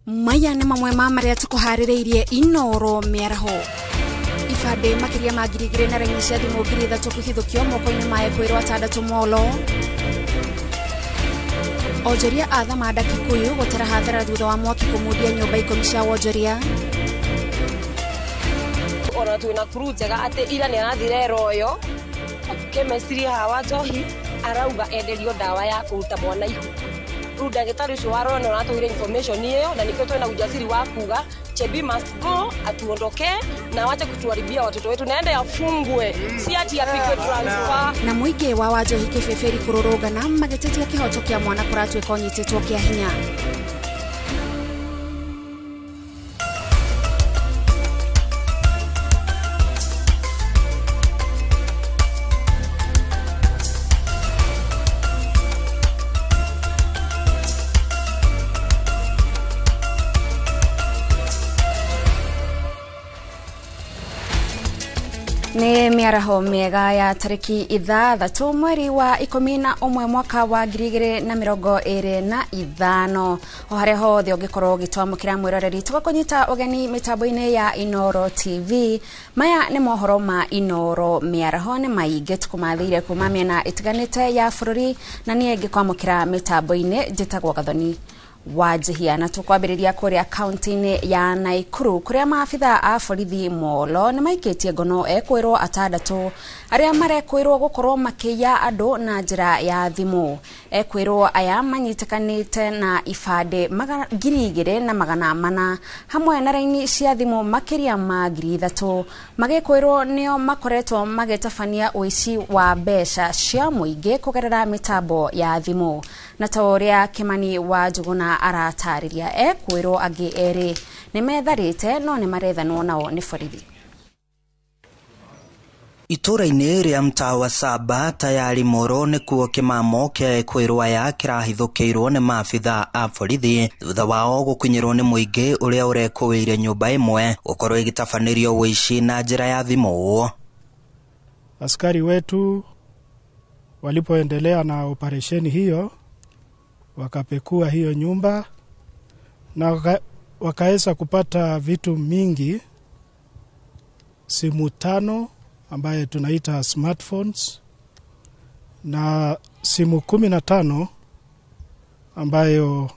Maya nĩ mamwe ma marĩa tũkũharĩrĩirie Inooro mĩaraho. Ibande makĩria ma 2,000 na raini cia thimũ 3,000 kũhithũkio moko-inĩ ma ekwĩrwo 6 Molo. Onjoria a thamanda Kikuyu gũtara hathara thutha wa mwaki kũmundia nyũmba 10 cia wonjoria. Ona twina crew njega atĩ ira nĩ arathire royo chemistry hawa Njohi arauga enderio dawa ya kũruta mwana ihu. Rĩu ndagĩtarĩ ũcio wa royo nĩ aratũire information ĩyo na nĩkĩo twina ujasiri wa kuga Chebi must go atuondoke na wache kutuharibia watoto wetu, naende afungwe si ati apigwe transfer. Na mũingĩ wa Wanjohi kĩbeberi kũrũrũngana magĩtetia kĩhoto kĩa mwana kũratuĩka ũnyitĩtwo kĩa hinya. Nĩ mĩaraho mĩega ya tarĩki 6 mweri wa 11 mwaka wa 2025. O harĩa hothe ũngĩkorwo ũgĩtwamũkĩra mwĩroreri tũgakũnyita ũgeni mĩtambo-inĩ ya Inooro TV. Maya nĩ mohoro ma Inooro mĩaraho nĩ maingĩ tũkũmathĩire kuma mĩena ĩtiganĩte ya bũrũri na niĩ ngĩkwamũkĩra mĩtambo-inĩ njĩtagwo Gathoni Wanjihia, na tukwambĩrĩria kũrĩa kaunti-inĩ ya Naikuru kũrĩa maabitha a borithi Molo nĩ maikĩtie ngono ekwĩrwo 6 arĩa marekwĩrwo gũkorwo makĩiya andũ na njĩra ya thimũ. Ekwĩrwo aya manyitĩkanĩte na ibande 2,400 hamwe na raini cia thimũ makĩria ma 3,000 magĩkwĩrwo nĩo makoretwo magĩtabania ũici wa mbeca cia mũingĩ kũgerera mĩtambo ya thimũ. Na ta ũrĩa Kimani wa Njuguna aratarĩria, ekwĩrwo angĩ erĩ nĩ metharĩte no nĩ marethanwo nao nĩ borithi. Itũra-inĩ rĩa mtaa wa Saba tayari Moro nĩkuo kĩmamo kĩa ekwĩrwo aya kĩrahithũkĩirwo nĩ maabitha a borithi thutha wao gũkinyĩrwo nĩ mũingĩ ũrĩa ũrekũĩire nyũmba ĩmwe gũkorwo ĩgĩtabanĩrio ũici na njĩra ya thimũ. Askari wetu walipoendelea na operesheni hiyo wakapekua hiyo nyumba na wakaweza kupata vitu mingi, simu 5 ambaye tunaita smartphones na simu 15 ambayo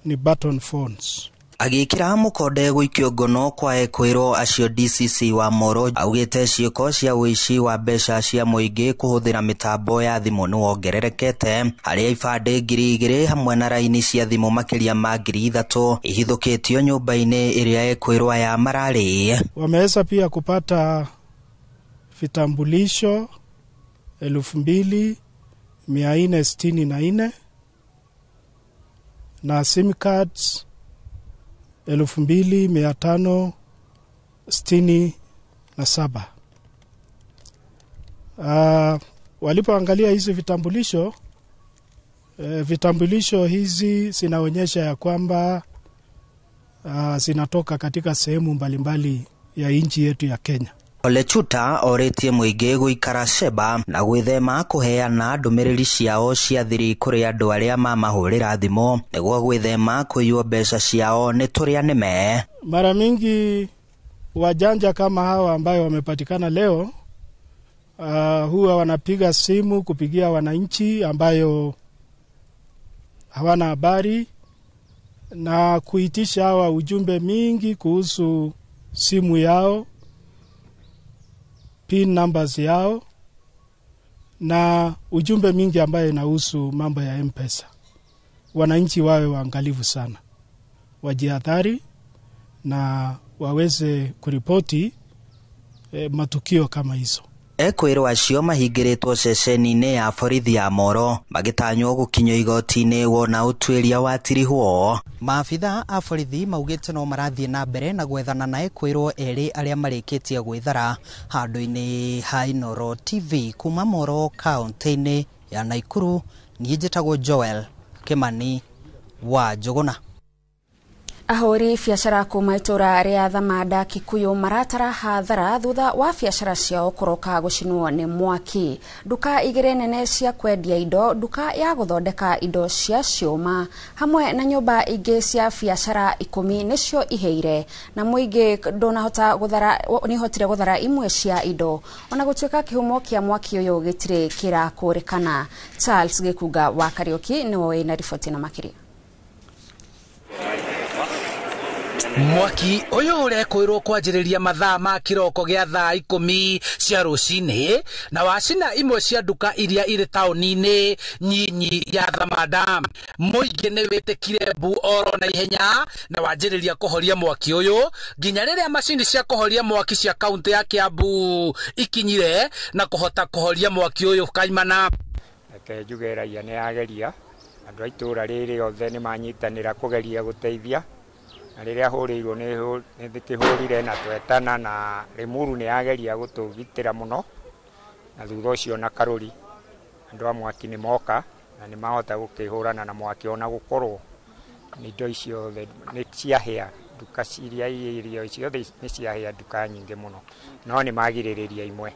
ni button phones. Agĩkĩra mũkonde gũikio ngono kwa ekwĩrwo acio DCC wa Moro augĩte ciĩko cia ũici wa mbeca cia mũingĩ kũhũthĩra mĩtambo ya thimũ nĩ wongererekete, harĩa ibande 2,000 hamwe na raini cia thimũ makĩria ma 3,000 ihithũkĩtio nyũmba-inĩ ĩrĩa ekwĩrwo aya mararĩ. Wameweza pia kupata vitambulisho 2,464 na SIM cards 2,567. Walipoangalia hizi vitambulisho hizi zinaonyesha ya kwamba zinatoka katika sehemu mbalimbali ya nchi yetu ya Kenya. Ole Chuta orĩtie mũingĩ gũikara Sheba na gwĩthema kũheana ndũmĩrĩri ciao cia thiri kũrĩ andũ arĩa mamahũrĩra thimũ nĩguo gwĩthema kũiywo mbeca ciao nĩ tũrĩa nĩme. Mara mingi wajanja kama hawa ambayo wamepatikana leo huwa wanapiga simu kupigia wananchi ambayo hawana habari na kuitisha hawa ujumbe mingi kuhusu simu yao, PIN numbers yao na ujumbe mingi ambayo inahusu mambo ya M-Pesa. Wananchi wawe waangalifu sana, wajihadhari na waweze kuripoti matukio kama hizo. Ekwĩrwo acio mahingĩrĩtwo ceceni-inĩ ya borithi ya Moro magĩtanywo gũkinyio igoti-inĩ wona ũtuĩria watirihwo. Maabitha a borithi maugĩte no marathiĩ na mbere na gwethana na ekwĩrwo erĩ arĩa marĩkĩtie gwĩthara handũ-inĩ ha Inooro TV kuma Moro kaunti-inĩ ya Naikuru. Niĩ njĩtagwo Joel Kimani wa Njuguna. Ahori biacara kuma itura ria Thamanda Kikuyu maratara hathara thutha wa biacara ciao kuroka gucinwo ni mwaki. Duka igire nene cia kwendia indo, duka ya guthondeka indo cia cioma hamwe na nyumba ingi cia biacara 10 nicio iheire na muingi ndonahota guthara nihotire guthara imwe cia indo ona gutwika kihumo kia mwaki uyu gitire kira kurekana. Charles Gikuga wa Kariuki niwe na ripoti na makiri. Mwaki uyu urekwirwo kwanjiriria mathaa ma kiroko gia thaa 10 cia rucini na wacina imwe cia duka iria iri tauni-ini nyinyi ya Thamanda. Muingi ni witikire mbu oro na ihenya na wanjiriria kuhoria mwaki uyu nginya riria macini cia kuhoria mwaki cia kaunti ya Kiambu ikinyire na kuhota kuhoria mwaki uyu kaimana. Eke njugeragia ni ageria andu aitura riri othe ni manyitanira kugeria guteithia na riria hurirwo ni thikihurire na twetana na Limuru ni ageria gutugitira muno na thutha ucio na Karuri andu a mwaki ni moka na ni mahota gukihurana na mwaki ona gukorwo ni indo icio ni ciahia duka ciria irio icio ni ciahia duka nyingi muno no ni magiririria imwe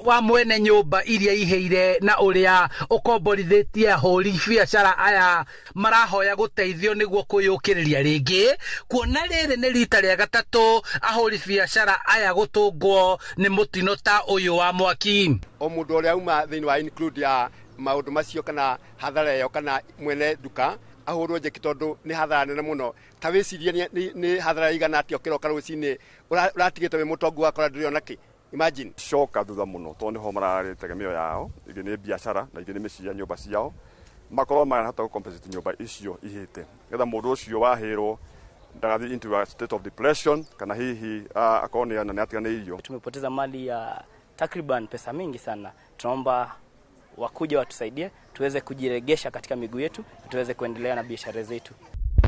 wa mwene nyumba iria iheire na uria ukomborithitie ahori biacara aya marahoya guteithio niguo kuyukiriria ringi kuona riri ni rita ria gatatu ahori biacara aya gutungwo ni mutino ta uyu wa mwaki. O mundu uria uma thini wa include ya maundu macio kana hathara yo kana mwene duka ahurwo njeki tondu ni hathara nene muno ta wicirie ni hathara igana atio kiroka rucini uratigite we mutongu wakora ndiriona ki. Imagine shoka thutha muno to niho marare tegemeo yao igi ni biashara na igi ni miciria nyumba ciao makorwo marahota compensate nyumba icio ihite getha mundu ucio wahirwo ndagathi into a state of depression kana hihi akone na atiganeirio. Tumepoteza mali ya takriban pesa mingi sana. Tunaomba wakuja watusaidie tuweze kujiregesha katika miguu yetu tuweze kuendelea na biashara zetu.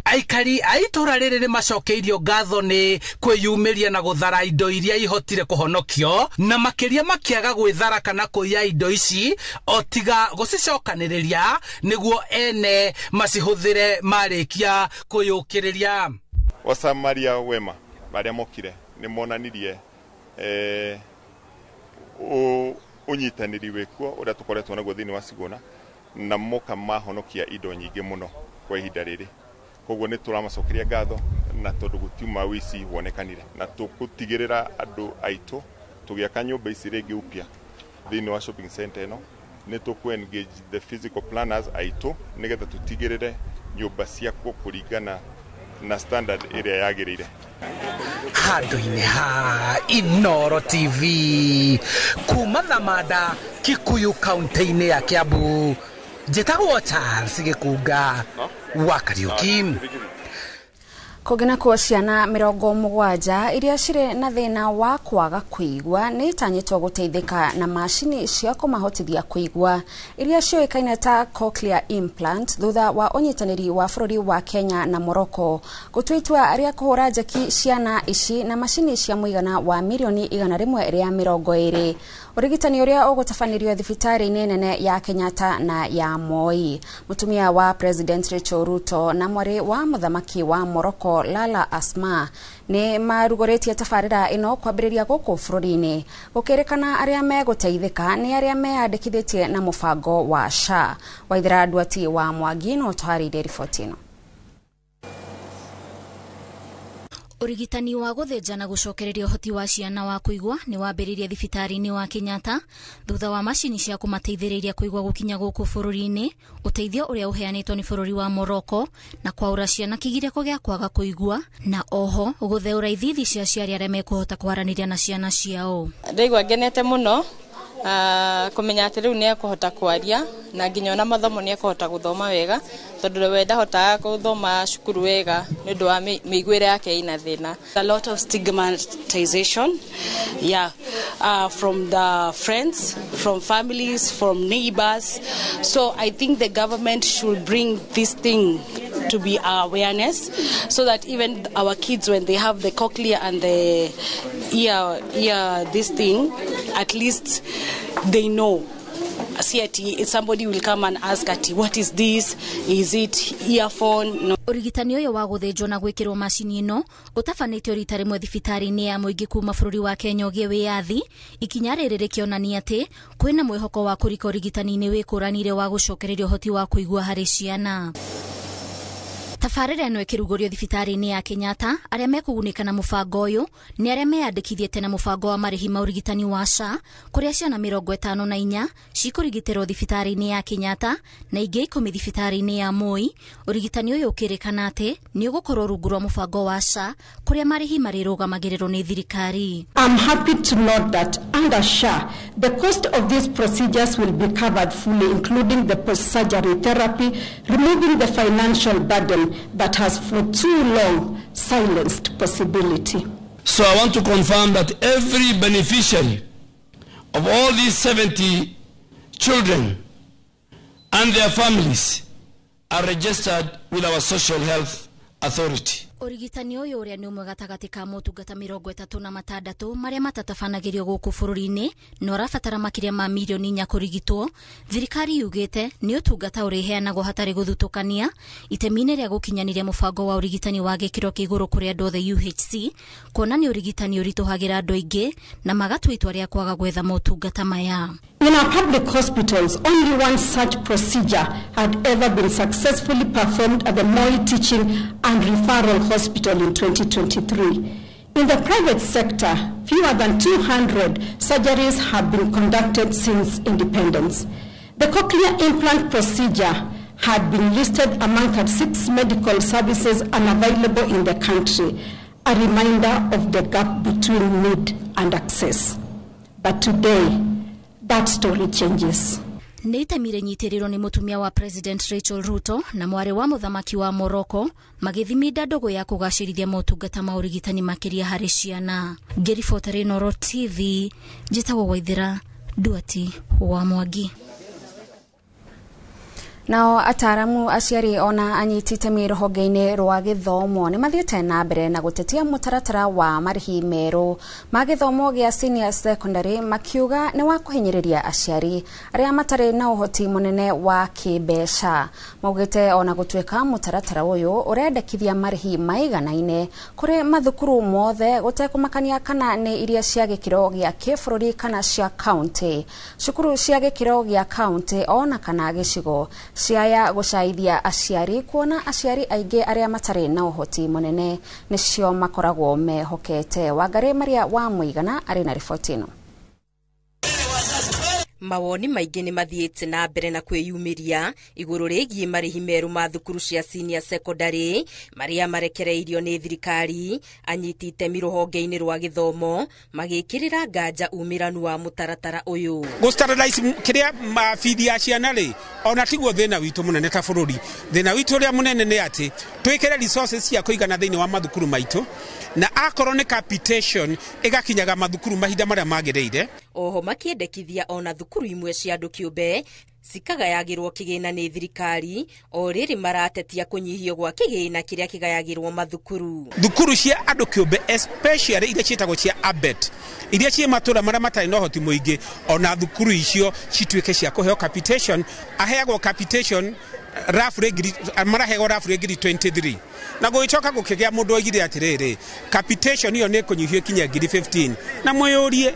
Aikari aitura riri ni macokeirio ngatho ni kwiyumiria na guthara indo iria ihotire kuhonokio na makiria makiaga gwithara kana kuya indo ici otiga gucicokaniriria niguo ene macihuthire marikia kuyukiriria. Wasamaria wema baria mokire ni monanirie unyitaniri wekuo uria tukoretwo naguo thini wa Siguna na moka mahonokia indo nyingi muno kwa ihinda riri. Koguo ni turamacokeria ngatho na tondu gutiuma wici wonekanire na tukutigirira andu aitu tugiaka nyumba ici ringi upya thini wa shopping center eno ni tuku engage the physical planners aitu nigetha tutigirire nyumba ciakwo kuringana na standard iria yagirire. Handu-ini ha Inoro TV kuma Thamanda Kikuyu kaunti-ini ya Kiambu njitagwo Charles Gikuga wa Kariuki. Kugina kwa ciana 70 iria cire na thina wa kwaga kuigwa ni itanyitwo guteithika na mashini cia kumahotithia kuigwa iria cioikaine ta cochlear implant thutha wa unyitaniri wa bururi wa Kenya na Morocco gutwitwa aria kuhura njeki ciana ici na mashini cia muigana wa milioni 120. Urigitani uria ugutafanirio thibitari-ini nene ya Kenyatta na ya Moi. Mutumia wa President Rachel Ruto na mwari wa muthamaki wa Morocco Lala Asma ni marugoretie tafarira ino kwambiriria guku bururi-ini gukirekana aria meguteithika ni aria meandikithitie na mubango wa SHA. Waithira Duati wa Mwangi no twarire riboti ino. Urigitani wa guthinja na gucokereria uhoti wa ciana wa kuigwa ni wambiririe thibitari-ini wa Kenyatta thutha wa mashini cia kumateithiriria kuigwa gukinya guku bururi-ini uteithio uria uheanitwo ni bururi wa Morocco na kwaura ciana kigireko gia kwaga kuigwa na oho gutheura ithithi cia ciari aria mekuhota kwaraniria na ciana ciao. Ndigwa ngenete muno kumenya ati riu ni ekuhota kwaria na nginya ona mathomo ni ekuhota guthoma wega tondu we ndahota guthoma cukuru wega nindu wa miguire yake ina thina. A lot of stigmatization from the friends, from families, from neighbors. So I think the government should bring this thing to be awareness so that even our kids, when they have the cochlear and the ear this thing, at least they know somebody will come and ask what is this? Is it earphone? No. Urigitani uyo wa guthinjwo na gwikirwo macini ino utafanitio rita rimwe thibitari-ini ya muingi kuma bururi wa Kenya ugie wiathi ikinya riri rikionania ati kwina mwihoko wa kurika urigitani-ini wikuranire wa gucokereria uhoti wa kuigua hari ciana. Tafarira ino ikirugorio thibitari-ini ya Kenyatta aria mekugunika na mubango uyu ni aria meyandikithie tena mubango wa marihi ma urigitani wa SHA kuria ciana 54 cikurigiterwo thibitari-ini ya Kenyatta na ingi 10 thibitari-ini ya Moi. Urigitani uyu ukirikana ati ni ugukorwo rungu rwa mubango wa SHA kuria marihi marirugamagirirwo ni thirikari. I'm happy to note that under SHA the cost of these procedures will be covered fully, including the post-surgery therapy, removing the financial burden that has for too long silenced possibility. So I want to confirm that every beneficiary of all these 70 children and their families are registered with our Social Health Authority. Urigitani uyu uria ni umwe gatagati ka motungata 36 maria matatabanagĩrio gũkũ bũrũri-inĩ na ũrabatara makĩria ma milioni 4 kũrigitwo. Thirikari yugĩte nĩ ũtungata ũrĩheanagwo hatarĩ gũthutũkania itemi-inĩ rĩa gũkinyanĩria mũbango wa ũrigitani wa gĩkĩro kĩa igũrũ kũrĩ andũ othe UHC, kuona nĩ ũrigitani ũritũhagĩra andũ aingĩ na magatua itua rĩa kwaga gwetha motungata maya. In our public hospitals, only one such procedure had ever been successfully performed at the Moi Teaching and Referral Hospital in 2023. In the private sector, fewer than 200 surgeries have been conducted since independence. The cochlear implant procedure had been listed among 36 medical services unavailable in the country, a reminder of the gap between need and access. But today, that story changes. Nĩ itemire nyitĩrĩrwo nĩ mũtumia wa President Rachel Ruto na mwarĩ wa mũthamaki wa Morocco magĩthimida ndogo ya kũgacĩrithia motungata ma ũrigitani makĩria harĩ ciana. Ngĩribotera Inooro TV, njĩtagwo Waithĩra Duati wa Mwangi. Nao ataramu aciari ona anyitite rũhonge-inĩ rwa gĩthomo nĩ mathiĩte na mbere na gũtetia mũtaratara wa marĩhi merũ ma gĩthomo gĩa senior secondary, makiuga nĩ wa kũhinyĩrĩria aciari arĩa matarĩ na ũhoti mũnene wa kĩmbeca. Maugĩte ona gũtuĩka mũtaratara ũyũ ũrendekithia marĩhi maiganaine kũrĩ mathukuru mothe gũtekũmakania kana nĩ iria cia gĩkĩro gĩa kĩbũrũri kana cia county. Cukuru cia gĩkĩro gĩa county ona kana gĩcigo ciaya gũcaithia aciari, kuona aciari aingĩ arĩa matarĩ na ũhoti mũnene nĩcio makoragwo mehokete. Wangari Maria wa Mũigana arĩ na riboti ĩno. Mawoni maingĩ nĩ mathiĩte na mbere na kwĩyumĩria igũrũ rĩgiĩ marĩhi merũ ma thukuru cia senior secondary marĩa marekereirio nĩ thirikari. Anyiti itemi rũhonge-inĩ rwa gĩthomo magĩkĩrĩra nganja umĩranu wa mũtaratara ũyũ. Gũstandardize kĩrĩa mabithi ya ciana rĩ, ona tiguo thĩna witũ mũnene ta bũrũri. Thĩna witũ ũrĩa mũnene nĩ atĩ twĩkĩre resources cia kũigana thĩinĩ wa mathukuru maitũ, na akorwo nĩ capitation ĩgakinyaga mathukuru mahinda marĩa magĩrĩire. Oho makĩendekithia ona thukuru imwe cia andũ kĩũmbe cikagayagĩrwo kĩgĩna nĩ thirikari, o rĩrĩ maratetia kũnyihio gwa kĩgĩna kĩrĩa kĩgayagĩrwo mathukuru. Thukuru cia andũ kĩũmbe especially iria ciĩtagwo cia ABET, iria ciĩ matũra marĩa matarĩ na ũhoti mũingĩ, ona thukuru icio cituĩke cia kũheo capitation. Aheagwo capitation marahego roughly ngiri 23. Na gũgĩcoka gũkĩgĩa mũndũ oigire atĩrĩrĩ, capitation ĩyo nĩ kũnyihio kinya ngiri 15. Na mwĩyũrie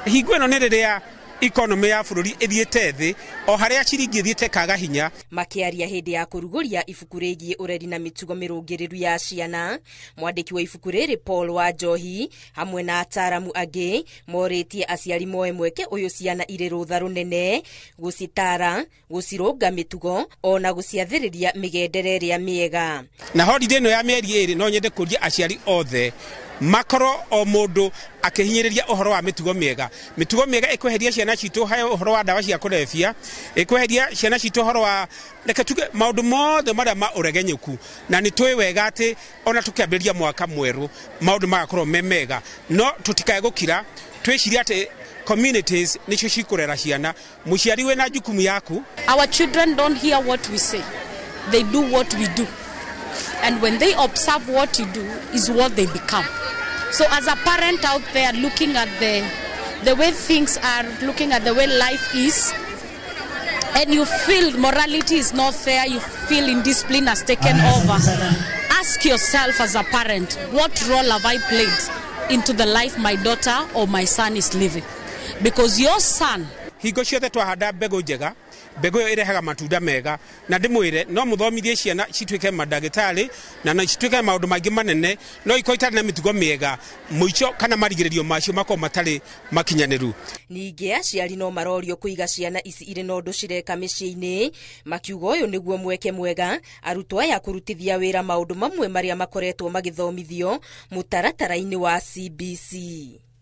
hingo ĩno nĩ rĩrĩa economy ya bũrũri ĩthiĩte thĩ, o harĩa ciringi ĩthiĩte kaga hinya. Makĩaria hĩndĩ ya kũrugũria ibuku rĩgiĩ ũreri na mĩtugo mĩrũngĩrĩru ya ciana, mwandĩki wa ibuku rĩrĩ Paul Wanjohi hamwe na ataramu angĩ morĩtie aciari moe mweke ũyũ ciana irĩ rũtha rũnene gũcitara, gũcirũnga mĩtugo ona gũciathĩrĩria mĩgendere ĩrĩa mĩega. Na holiday ĩno ya mĩeri ĩrĩ no nyende kũria aciari othe makoro o mũndũ akĩhinyĩrĩria ũhoro wa mĩtugo mĩega. Mĩtugo mĩega ĩkweheria ciana citũ hayo ũhoro wa ndawa cia kũrebia, ĩkweheria ciana citũ ũhoro wa reke tuge maũndũ mothe marĩa ma ũregenyũku, na nĩ twĩ wega atĩ ona tũkĩambĩrĩria mwaka mwerũ maũndũ magakorwo me mega, no tũtikae gũkira twĩciria atĩ communities nĩcio cikũrera ciana. Mũciari wĩna jukumu yaku. Our children don't hear what we say, they do what we do. And when they observe what you do is what they become. So as a parent out there looking at the way things are, looking at the way life is, and you feel morality is not there, you feel indiscipline has taken over, ask yourself as a parent, what role have I played into the life my daughter or my son is living? Because your son hingo ciothe twahanda mbegu njega, mbegu ĩyo ĩrehaga matunda mega, na ndĩmwĩre no mũthomithie ciana cituĩke mandagĩtarĩ na cituĩke maũndũ mangĩ manene, no ikorwo itarĩ na mĩtugo mĩega mũico kana marigĩrĩrio macio makorwo matarĩ makinyanĩru. Ningĩ aciari no marorio kũiga ciana ici irĩ na ũndũ cireka mĩciĩ-inĩ, makiuga ũyũ nĩguo mweke mwega arutwo aya kũrutithia wĩra maũndũ mamwe marĩa makoretwo magĩthomithio mũtaratara-inĩ wa CBC.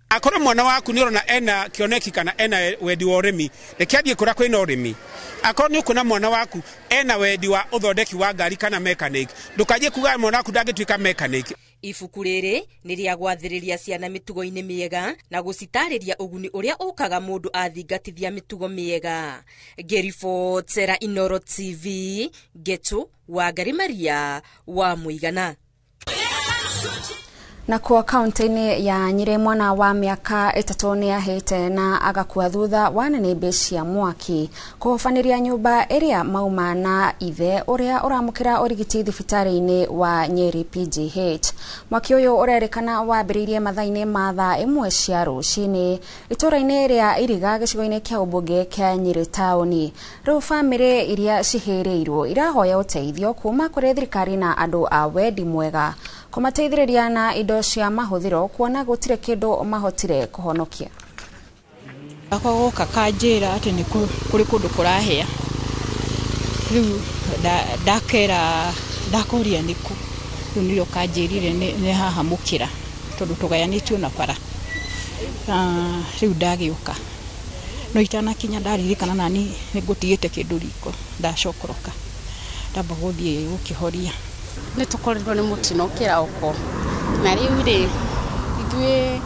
Akora mwana waku ni urona ena kioneki kana ena wedi wa urimi, rekiathie kura kwina urimi. Akora ni ukuna mwana waku ena wedi wa uthondeki wa ngari kana mechanic, ndukaje kuga mwana waku ndangĩtuĩka mechanic. Ibuku rĩrĩ nĩ rĩa gwathĩrĩria ciana mĩtugo-inĩ mĩega na gũcitarĩria ũguni ũrĩa ũkaga mũndũ athingatithia mĩtugo mĩega. Gerifotera Inoro TV, Getu wa Garimaria wa Mũigana. Na kwa kaunti-inĩ ya Nyĩrĩ mwana wa mĩaka 3 nĩ ahĩte na agakua thutha wa nĩnĩmbĩ cia mwaki kũhobanĩria nyũmba ĩrĩa mauma na ithe ũrĩa ũramũkĩra ũrigiti thibitarĩ-inĩ wa Nyeri PGH. Mwaki ũyũ ũrerĩkana wambĩrĩirie mathaa-inĩ ma thaa 1 cia rũcinĩ itũũra-inĩ rĩa Iriga gĩcigo-inĩ kĩa ũmbunge kĩa Nyeri taũni. Rĩu bamĩrĩ iria cihĩrĩirwo irahoya ũteithio kuma kũrĩ thirikari na andũ a wendi mwega kumateithĩrĩria na indo cia mahũthĩro kuona gũtirĩ kĩndũ mahotire kũhonokia. Akwa gũka kanjĩra atĩ nĩ kũrĩ kũndũ kũrahĩa. Rĩu ndakera ndakoria nĩkũ. Rĩu nĩyo kanjĩrire nĩ haha mũkĩra tondũ tũgayanĩtio na bara. Rĩu ndagĩũka. No itanakinya ndaririkana nani nĩngũtigĩte kĩndũ riko ndacokoroka. Ndamba gũthiĩ gũkĩhoria. Nĩ tũkorirwo nĩ mũtino kĩroko na rĩu rĩ ithuĩ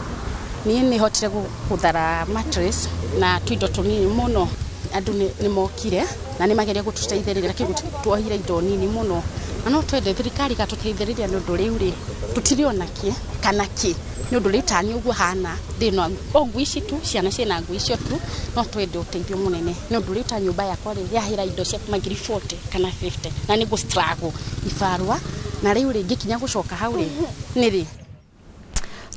niĩ nĩ hotire gũthara mattress na tũindo tũnini mũno, andũ nĩ mokire na nĩ mageria gũtũteithĩrĩria kĩndũ tuohire indo nini mũno, na no twende thirikari gatũteithĩrĩria nĩ ũndũ rĩu rĩ tũtirĩ ona kĩ kana kĩ nĩ ũndũ rĩu tani ũguo hana ndĩno o ngui ici tu ciana ciĩna ngui icio tu, no twende ũteithio mũnene nĩ ũndũ rĩu ta nyũmba yakwa rĩ yahĩra indo cia magiri 40 kana 50 na nĩ struggle ibarua na rĩu rĩ ngĩkinya gũcoka hau rĩ nĩ rĩ.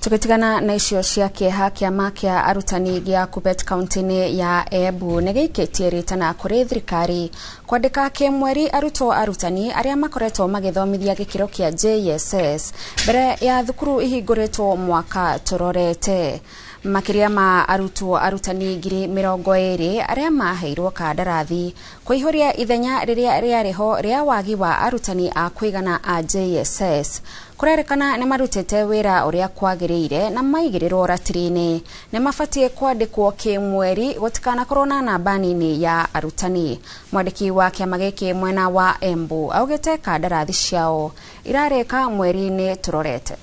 Tũgĩtigana na icio cia kĩeha kĩama kĩa arutani gĩa Kuppet kaunti-inĩ ya Embu nĩ gĩikĩtie rĩtana kũrĩ thirikari kwandĩka kĩmweri arutwo arutani arĩa makoretwo magĩthomithia gĩkĩro kĩa JSS mbere ya thukuru ihingũrĩtwo mwaka tũrorete. Makĩria ma arutwo arutani 20,000 arĩa maheirwo kandarathi kũihũria ithenya rĩrĩa rĩarĩho rĩa wagi wa arutani a kũigana a JSS. Kũrerĩkana nĩ marutĩte wĩra ũrĩa kwagĩrĩire na maigĩrĩrwo ratiri-inĩ nĩ mabatiĩ kwandĩkwo kĩmweri gũtikanakorwo na namba nini ya arutani. Mwandĩki wa kĩama gĩkĩ mwena wa Embu augĩte kandarathi ciao irarĩka mweri-inĩ tũrorete.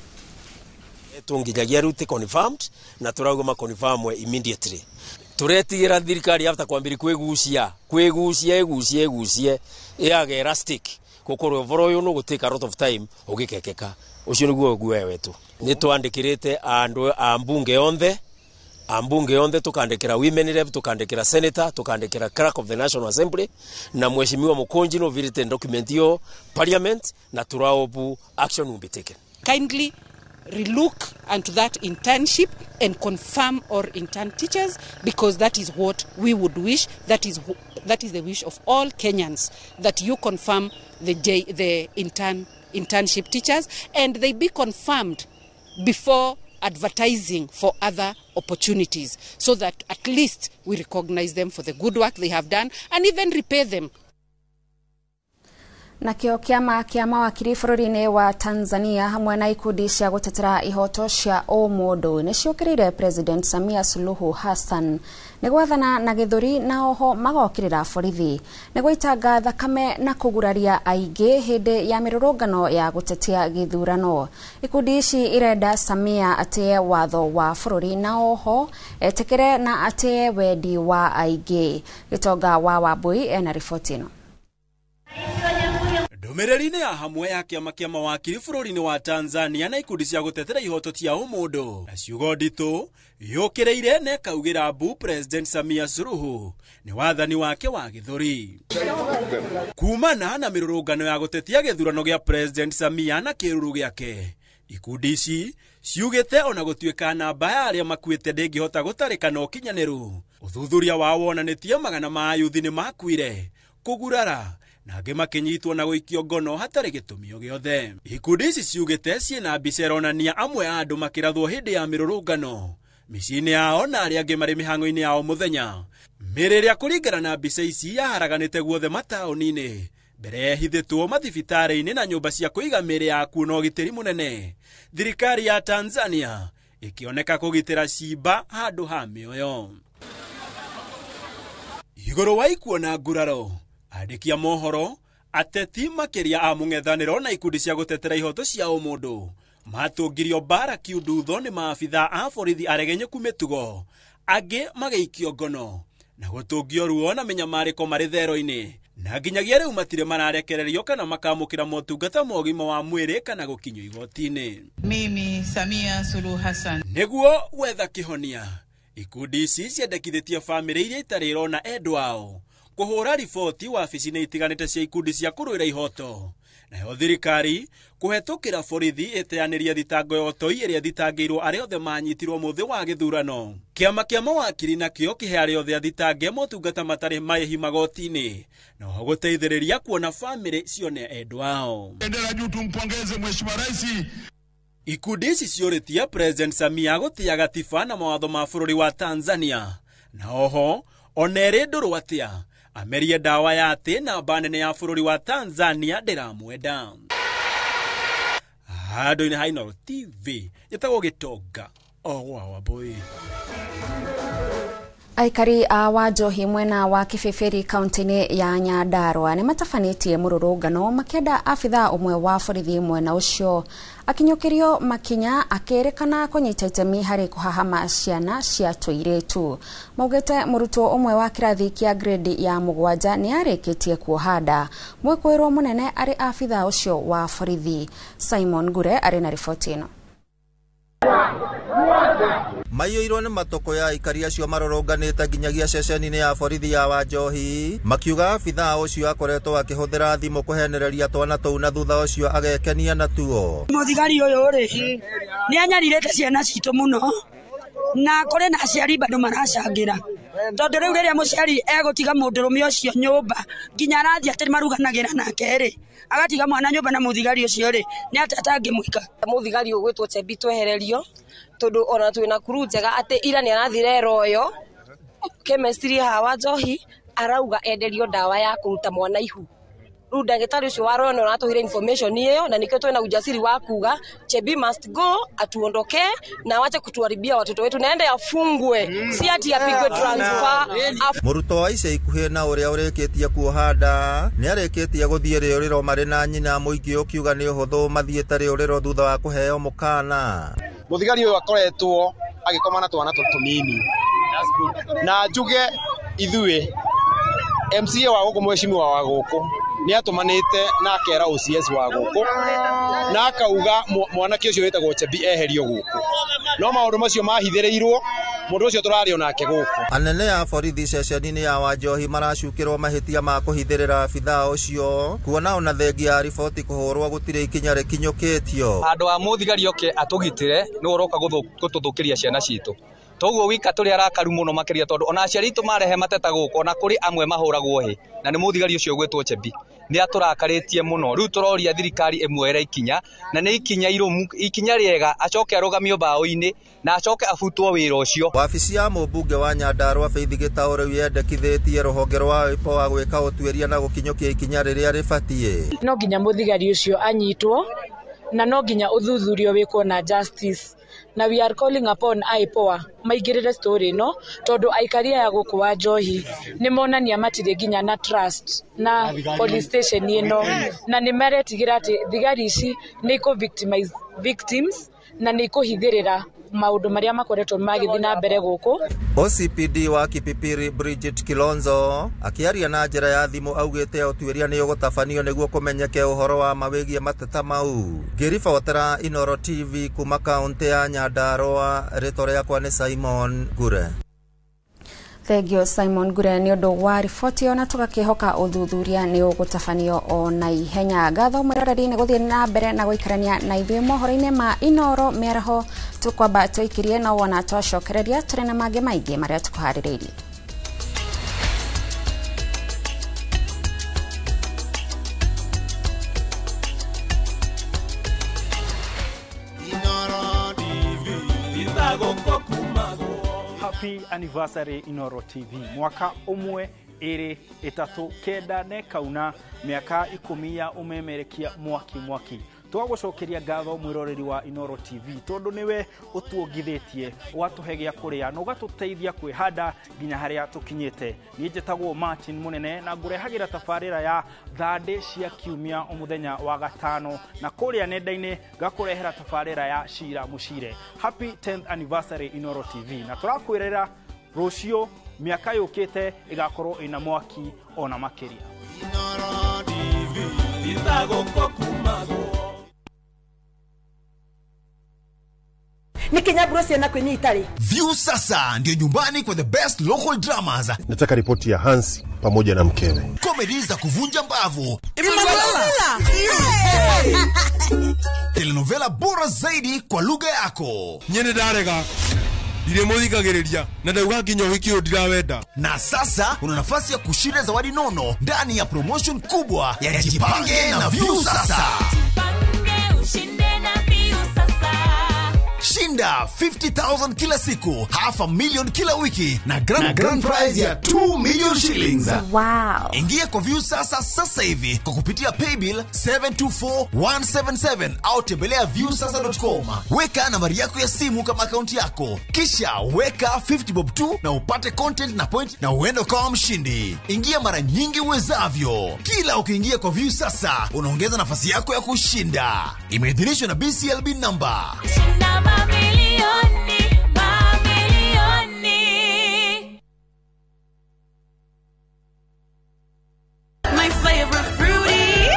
Tunginyagia ruti confirmed na turauga ma confirm immediately. Turetigira thirikari after kwambiri kwigucia yage elastic kukorwo voro yo no guteka a lot of time ugikekeka ucio niguo guwe wetu ni twandikirite andu ambunge onthe tukandikira women rep tukandikira senator tukandikira clerk of the National Assembly na mheshimiwa Mukonji no written document yo parliament na turaobu action will be taken. Kindly relook into that internship and confirm our intern teachers, because that is what we would wish. That is the wish of all Kenyans, that you confirm the internship teachers and they be confirmed before advertising for other opportunities, so that at least we recognize them for the good work they have done and even repay them. Nakĩo kĩama kĩa mawakiri bũrũri-inĩ wa Tanzania hamwe na ikundi cia gũtetera ihoto cia ũmũndũ nĩ ciũkĩrĩire President Samia Suluhu Hassan nĩ gwathana na gĩthũri na oho magokĩrĩra borithi nĩ gũitanga thakame na kũguraria aingĩ hĩndĩ ya mĩrũrũngano ya gũtetea gĩthurano. Ikundi ici irenda Samia atĩe watho wa bũrũri na oho etĩkĩre na atĩe wendi wa aingĩ. Gĩtonga wa Wambui ena riboti ĩno. Ndumiriri-ini ya hamwe ya kiama kia mawakiri bururi-ini wa Tanzania na ikundi cia gutetera ihoto cia umundu na ciugo nditu yukireire na ikaugira mbu President Samia Suluhu ni wathani wake wa githuri. Kumana na mirurungano ya gutetia githurano gia President Samia na kiruru giake, ikundi ici ciugite ona gutuika namba ya aria makuite ndingihota gutarikana ukinyaniru. Uthuthuria wa wonanitie magana ma yuthi ni makuire, kugurara na angĩ makinyitwo na gũikio ngono hatarĩ gĩtũmi o gĩothe. Ikundi ici ciugĩte ciĩna mbica ironania amwe a andũ makĩrathwo hĩndĩ ya mĩrũrũngano mĩciĩ-inĩ yao na arĩa angĩ marĩ mĩhang'o-inĩ yao mũthenya. Mĩrĩ ĩrĩa kũringana na mbica ici yaharaganĩte guothe mataũni-inĩ, mbere yehithĩtwo mathibitarĩ-inĩ na nyũmba cia kũiga mĩrĩ ya kuona ũgitĩri mũnene. Thirikari ya Tanzania ĩkĩoneka kũgitĩra ciimba handũ ha mĩoyo. Igũrũ wa ikuũ na nguraro, andĩki a mohoro, ateti makĩria a mũng'ethanĩro na ikundi cia gutetera ihoto cia ũmũndũ matũngirio mbara kiundutho nĩ maabitha a borithi aregenyeku mĩtugo, angĩ magĩikio ngono na gũtũngio ruo na mĩnyamarĩko marĩ thero-inĩ, na nginyagia rĩu matirĩ mararekererio kana makamũkĩra motungata ma ũgima wa mwĩrĩ kana gũkinyio igoti-inĩ. Mimi Samia Suluhu Hassan nĩguo gwetha kĩhonia, ikundi ici ciendekithĩtie bamĩrĩ iria itarĩ irona endwa ao kuhura riboti wabici-inĩ itiganĩte cia ikundi cia kũrũĩra ihoto, nayo thirikari kũhetũkĩra borithi ĩteanĩria thitango ya ũtoi ĩrĩa thitangĩirwo arĩa othe manyitirwo mũthĩ wa gĩthurano. Kĩama kĩa mawakiri nakĩo kĩhe arĩa othe athitange motungata matarĩ marĩhi magoti-inĩ, na oho gũteithĩrĩria kuona bamĩrĩ cione endwa ao. Endera juu tumpongeze Mheshimiwa Rais. Ikundi ici ciũrĩtie President Samia gũtia gatiba na mawatho ma bũrũri wa Tanzania, na oho onerĩ ndũrũ atĩa amerie ndawa ya atĩ namba nene ya bũrũri wa Tanzania ndĩramwenda. Handũ-inĩ ha Inooro TV njĩtagwo Gĩtonga Ogwa Wambui. Aikari a Wanjohi mwena wa Kĩbĩbĩri kaunti-inĩ ya Nyandarua nĩ matabanĩtie mũrũrũngano makĩenda abitha ũmwe wa borithi mwena ũcio akinyũkĩrio makinya akĩrĩkana kũnyita itemi harĩ kũhahama ciana cia tũirĩtu. Maugĩte mũrutwo ũmwe wa kĩrathi kĩa grade ya 7 nĩ arĩkĩtie kuoha nda. Mwĩkũĩrwo mũnene arĩ abitha ũcio wa borithi. Simon Ngure arĩ na riboti ĩno. Maiyũirwo nĩ matoko ya aikari acio marũrũnganĩte nginyagia ceceni-inĩ ya borithi ya Wanjohi, makiuga abithaa ũcio akoretwo akĩhũthĩra thimũ kũhenereria twana tũu na thutha ũcio agekenia natuo. Mũthigari ũyũ rĩ nĩ anyarirĩte ciana citũ mũno na kũrĩ na aciari bado maracangĩra, tondũ rĩu rĩrĩa mũciari egũtiga mũndũrũme ũcio nyũmba nginya arathi atĩ maruganagĩra nake rĩ agatiga mwana nyũmba na mũthigari ũcio rĩ nĩ atangĩmũika. Mũthigari ũgwĩtwo Chebi twehererio tondũ ona twĩna kuru njega atĩ ira nĩ arathire royo chemistry ha Wanjohi arauga enderio ndawa ya kũruta mwana ihu. Rĩu ndagĩtarĩ ũcio wa royo nĩ aratũhire information ĩyo na nĩkĩo twĩna ujasiri wa kuga Chebi must go, atuondoke na wache kutuharibia watoto wetu, naende afungwe, si ati apigwe transfer. Mũrutwo wa ica ikuhĩ na ũrĩa ũrĩkĩtie kuoha nda nĩ arĩkĩtie gũthiĩ rĩũrĩro marĩ na nyina, mũingĩ ũkiuga nĩ ũhũthũ mathiĩte rĩũrĩro thutha wa kũheo mũkana. Mũthigari ũyũ akoretwo agĩkoma na twana tũnini na njuge ithuĩ MCA wa gũkũ mheshimiwa wa gũkũ nĩ atũmanĩte na akera OCS wa gũkũ na akauga mwanake ũcio wĩtagwo Chebi eherio gũkũ, no maũndũ macio mahithĩrĩirwo mũndũ ũcio tũrarĩ onake gũkũ. Anene ya borithi ceceni-inĩ ya Wanjohi maracukĩrwo mahĩtia ma kũhithĩrĩra abithaa ũcio, kuona ona thengia ya riboti kũhũrwo gũtirĩ ikinya rĩkinyũkĩtio. Handũ wa mũthigari oke atũgitĩre nĩ ũroka gũtũthũkĩria ciana citũ. Toguo wika tũrĩ arakaru mũno makĩria tondũ ona aciari itũ marehe mateta gũkũ na kũrĩ amwe mahũragwo hĩ na nĩ mũthigari ũcio ũgwĩtwo Chebi nĩ atũrakarĩtie mũno. Rĩu tũroria thirikari ĩmwere ikinya na nĩ ikinya irũmu, ikinya rĩega, acoke arũgamio mbaũ-inĩ na acoke abutwo wĩra ũcio. Wabici ya mũmbunge wa Nyandarua Faith Gĩtaũ rĩu yendekithĩtie rũhonge rwa IPOA gwĩka ũtuĩria na gũkinyũkia ikinya rĩrĩa rĩbatiĩ. No nginya mũthigari ũcio anyitwo na no nginya ũthuthurio wĩkwo na justice, na we are calling upon IPOA maingĩrĩre story no tondũ aikari aya gũkũ Wanjohi nĩ monania matirĩ nginya na trust na police station ĩno na nĩ maretigĩra atĩ thigari ici nĩ victimize victims na nĩ ikuhithĩrĩra maũndũ marĩa makoretwo magĩthiĩ na mbere gũkũ. OCPD wa Kipipiri Bridget Kilonzo akiaria na njĩra ya thimũ augĩte ũtuĩria nĩ ũgũtabanio nĩguo kũmenyeke ũhoro wa mawĩgie mateta mau. Ngĩribotera Inoro TV kuma kaunti ya Nyandarua, rĩtwa rĩakwa nĩ Simon Gure. Thegio Simon Gure nĩ ũndũ wa riboti ona tũgakĩhoka ũthuthuria nĩ ũgũtabanio o na ihenya. Ngatho mweroreri nĩ gũthiĩ na mbere na gũikarania na ithuĩ mohoro-inĩ ma Inoro mĩaraho, tũkwamba tũikirie na wona twacokereria tũrĩ na mangĩ maingĩ marĩa tũkũharĩrĩirie. Happy anniversary Inoro TV. Mwaka umwe iri itatu kenda ne kauna miaka 10 ya umemerekia mwaki. Twagucokeria ngatho mwiroreri wa Inoro TV tondu niwe utuongithĩtie watuhegia kuria no gatuteithia kwihanda nginya haria tukinyite. Ni njĩtagwo Martin Munene na ngurehagira tafarira ya thande cia kiumia umuthenya wa gatano na kuria nenda-ini gakurehera tafarira ya Shira Mushire. Happy 10th anniversary Inoro TV na turakwirira rucio miaka yukite igakorwo ina mwaki ona makiria. Inoro TV Nikinya Bruce na kwenye Itali. View sasa ndio nyumbani kwa the best local dramas. Nataka ripoti ya Hansi pamoja na mkewe. Comedy za kuvunja mbavu. Telenovela bora zaidi kwa lugha yako. Nyene darega. Dire muthikagiriria na ndauga nginya wiki ndirawenda. Na sasa una nafasi ya kushinda zawadi nono ndani ya promotion kubwa ya Jipange na View sasa. Shinda 50,000 kila siku, $500,000 kila wiki na grand prize ya 2 million shillings. Wow. Ingia kwa View sasa hivi kwa kupitia paybill 724177 au tembelea viewsasa.com. Weka nambari yako ya simu kama akaunti yako. Kisha weka 50 bob tu na upate content na point na uende kwa mshindi. Ingia mara nyingi uwezavyo. Kila ukiingia kwa View sasa unaongeza nafasi yako ya kushinda. Imeidhinishwa na BCLB number. My flavor fruity,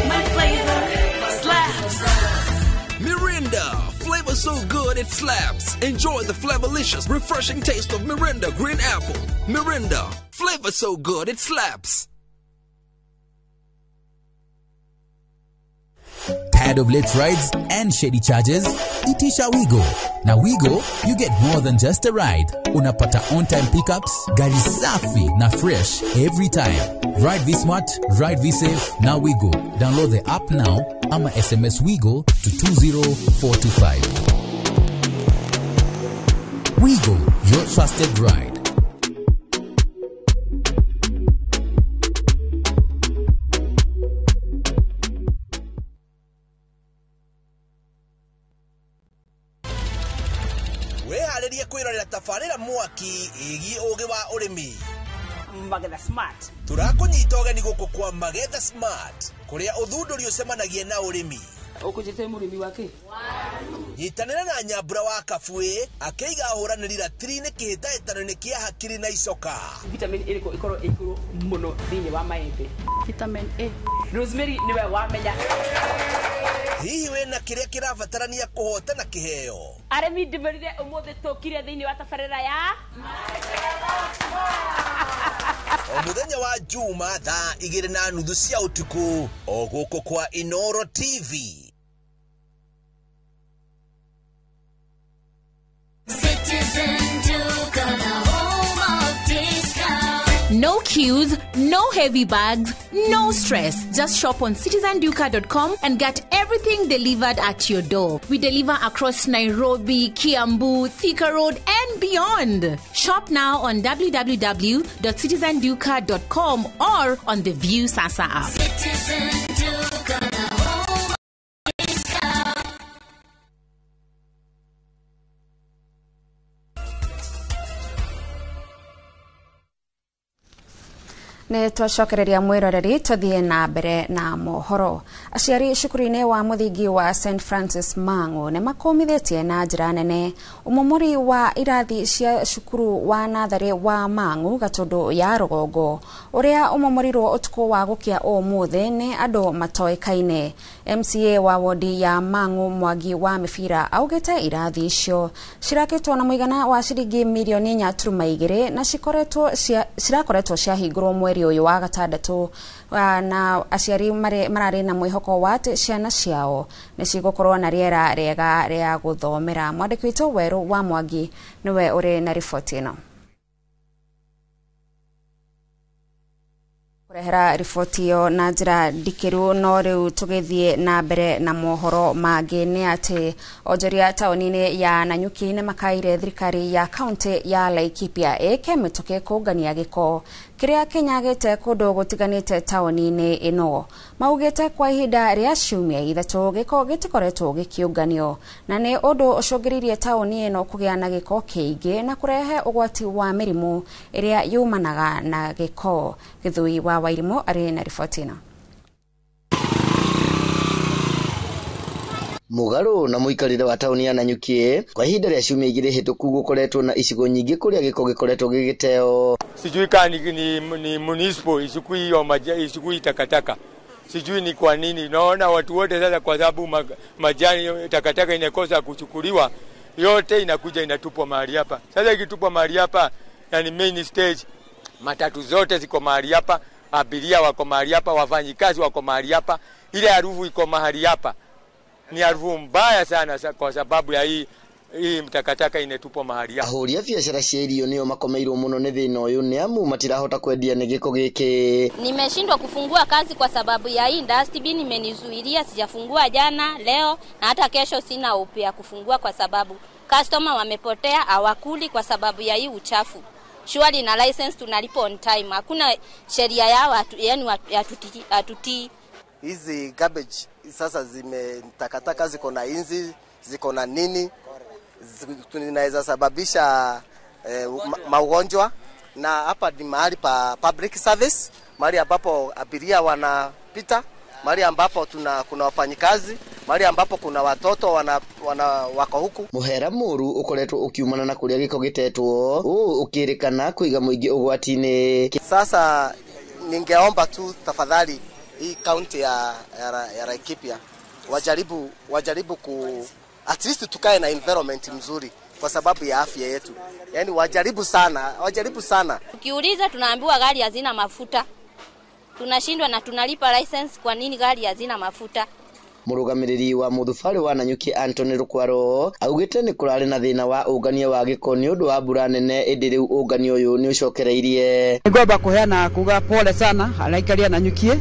my flavor slaps. Mirinda, flavor so good it slaps. Enjoy the flavorlicious, refreshing taste of Mirinda Green Apple. Mirinda, flavor so good it slaps. Tired of late rides and shady charges? Itisha Wigo. Na Wigo, you get more than just a ride. Unapata on-time pickups, gari safi na fresh every time. Ride V-Smart, ride V-Safe, na Wigo. Download the app now, ama SMS Wigo to 20425. Wigo, your trusted ride. Weharĩrie kwĩrorera tabarĩra mwaki ĩgiĩ ũgĩ wa ũrĩmi. Magetha Smart. Tũrakũnyita ũgeni gũkũ kwa Magetha Smart, kũrĩa ũthundũri ũcemanagia na ũrĩmi. Ũkũnjĩte mũrĩmi wake? Nyitanĩra na Nyambura wa Kabuĩ akĩiga hũranĩri ratiri-inĩ kĩhĩtahĩtano-inĩ kĩa hakiri na icoka. Vitamin ĩrĩkũ ĩkorwo ĩkũrũ mũno thĩinĩ wa maembe? Vitamin A. Rosemary niwe wamenya. Hihi wĩna kĩrĩa kĩrabatarania kũhotana kĩheo? Arĩmi ndĩmerire ũmũthĩ tũkire thĩinĩ wa tabarĩra ya o mũthenya wa Juma thaa 2:30 cia ũtukũ o gũkũ kwa Inoro TV. No queues, no heavy bags, no stress. Just shop on citizenduka.com and get everything delivered at your door. We deliver across Nairobi, Kiambu, Thika Road, and beyond. Shop now on www.citizenduka.com or on the View Sasa app. Nĩ twacokereria mwĩroreri tũthiĩ na mbere na mohoro. Aciari cukuru-inĩ wa mũthingi wa St Francis Mang'u nĩ makũmithĩtie na njĩra nene ũmomori wa irathi cia cukuru wa natharĩ wa Mang'u Gatundu ya Rũgongo ũrĩa ũmomorirwo ũtukũ wa gũkia ũmũthĩ nĩ andũ matoĩkaine. MCA wa wodi ya Mang'u Mwangi wa Mĩbira augĩte irathi icio cirakĩtwo na mũigana wa ciringi mirioni 4.2 na cirakoretwo ciahingũrwo mweri ũyũ wa gatandatũ, na aciari mararĩ na mwĩhoko wa atĩ ciana ciao nĩ cigũkorwo na rĩera rĩega rĩa gũthomera. Mwandĩki witũ Werũ wa Mwangi nĩwe ũrĩ na riboti ĩno. Kurehera riboti ĩyo na njĩra ndikĩru, no rĩu tũgĩthiĩ na mbere na mohoro mangĩ nĩ atĩ onjoria taũni-inĩ ya Nanyuki nĩ makaire thirikari ya kaunti ya Laikipia ĩke mĩtũkĩ kũngania gĩko kĩrĩa kĩnyagĩte kũndũ gũtiganĩte taũni-inĩ ĩno. Maugĩte kwa ihinda rĩa ciumia ithatũ gĩko gĩtikoretwo gĩkĩũnganio na nĩ ũndũ ũcũngĩrĩirie taũni ĩno kũgĩa na gĩko kĩingĩ na kũrehe ũgwati wa mĩrimũ ĩrĩa yumanaga na gĩko. Gĩthui wa Wairimũ arĩ na riboti ĩno. Mugaru na muikarire wa tauni ya Nanyuki kwa ihinda rĩa ciumia igĩrĩ hĩtũku gũkoretwo na icigo nyingĩ kũrĩa gĩko gĩkoretwo gĩgĩteo. Sijui kani ni municipal ichukui takataka. Sijui ni kwa nini. Naona watu wote sasa kwa sababu majani takataka inakosa kuchukuliwa, yote inakuja inatupwa mahali hapa. Sasa ikitupwa mahali hapa, yani main stage, matatu zote ziko mahali hapa, abiria wako mahali hapa, wafanyikazi wako mahali hapa, ile harufu iko mahali hapa. Ni harufu mbaya sana kwa sababu ya hii mtakataka inetupwa mahali hapa. Ahũri a biacara cia irio nĩo makomeirwo mũno nĩ thĩna ũyũ nĩ amu matirahota kwendia nĩ gĩko gĩkĩ. Nimeshindwa kufungua kazi kwa sababu ya hii dustbin imenizuilia, sijafungua jana, leo na hata kesho sina upya kufungua kwa sababu customer wamepotea, hawakuli kwa sababu ya hii uchafu. Surely na license tunalipo on time. Hakuna sheria ya watu, yani atutii. Hizi garbage sasa takataka ziko na inzi, ziko na nini, zinaweza sababisha magonjwa, na hapa ni mahali pa public service, mahali ambapo abiria wanapita, mahali ambapo kuna wafanyikazi, mahali ambapo kuna watoto wako huku. Muhera mũru ũkoretwo ũkiumana na kũrĩa gĩko gĩtetwo ũkĩrĩkana kũiga mũingĩ ũgwati-inĩ. Sasa ningeomba tu tafadhali hii county ya Laikipia wajaribu at least tukae na environment mzuri kwa sababu ya afya yetu. Yani wajaribu sana. Ukiuliza tunaambiwa gari hazina mafuta. Tunashindwa na tunalipa license, kwa nini gari hazina mafuta? Mũrũgamĩrĩri wa mũthubari wa Nanyuki Anthony Rukwaro augĩte nĩ kũrarĩ na thĩna wa ũngania wa gĩko nĩ ũndũ wa mbura nene, ĩndĩ rĩu ũnganio ũyũ nĩ ũcokereirie. Ngomba kuheana kuga pole sana alaikaria Nanyuki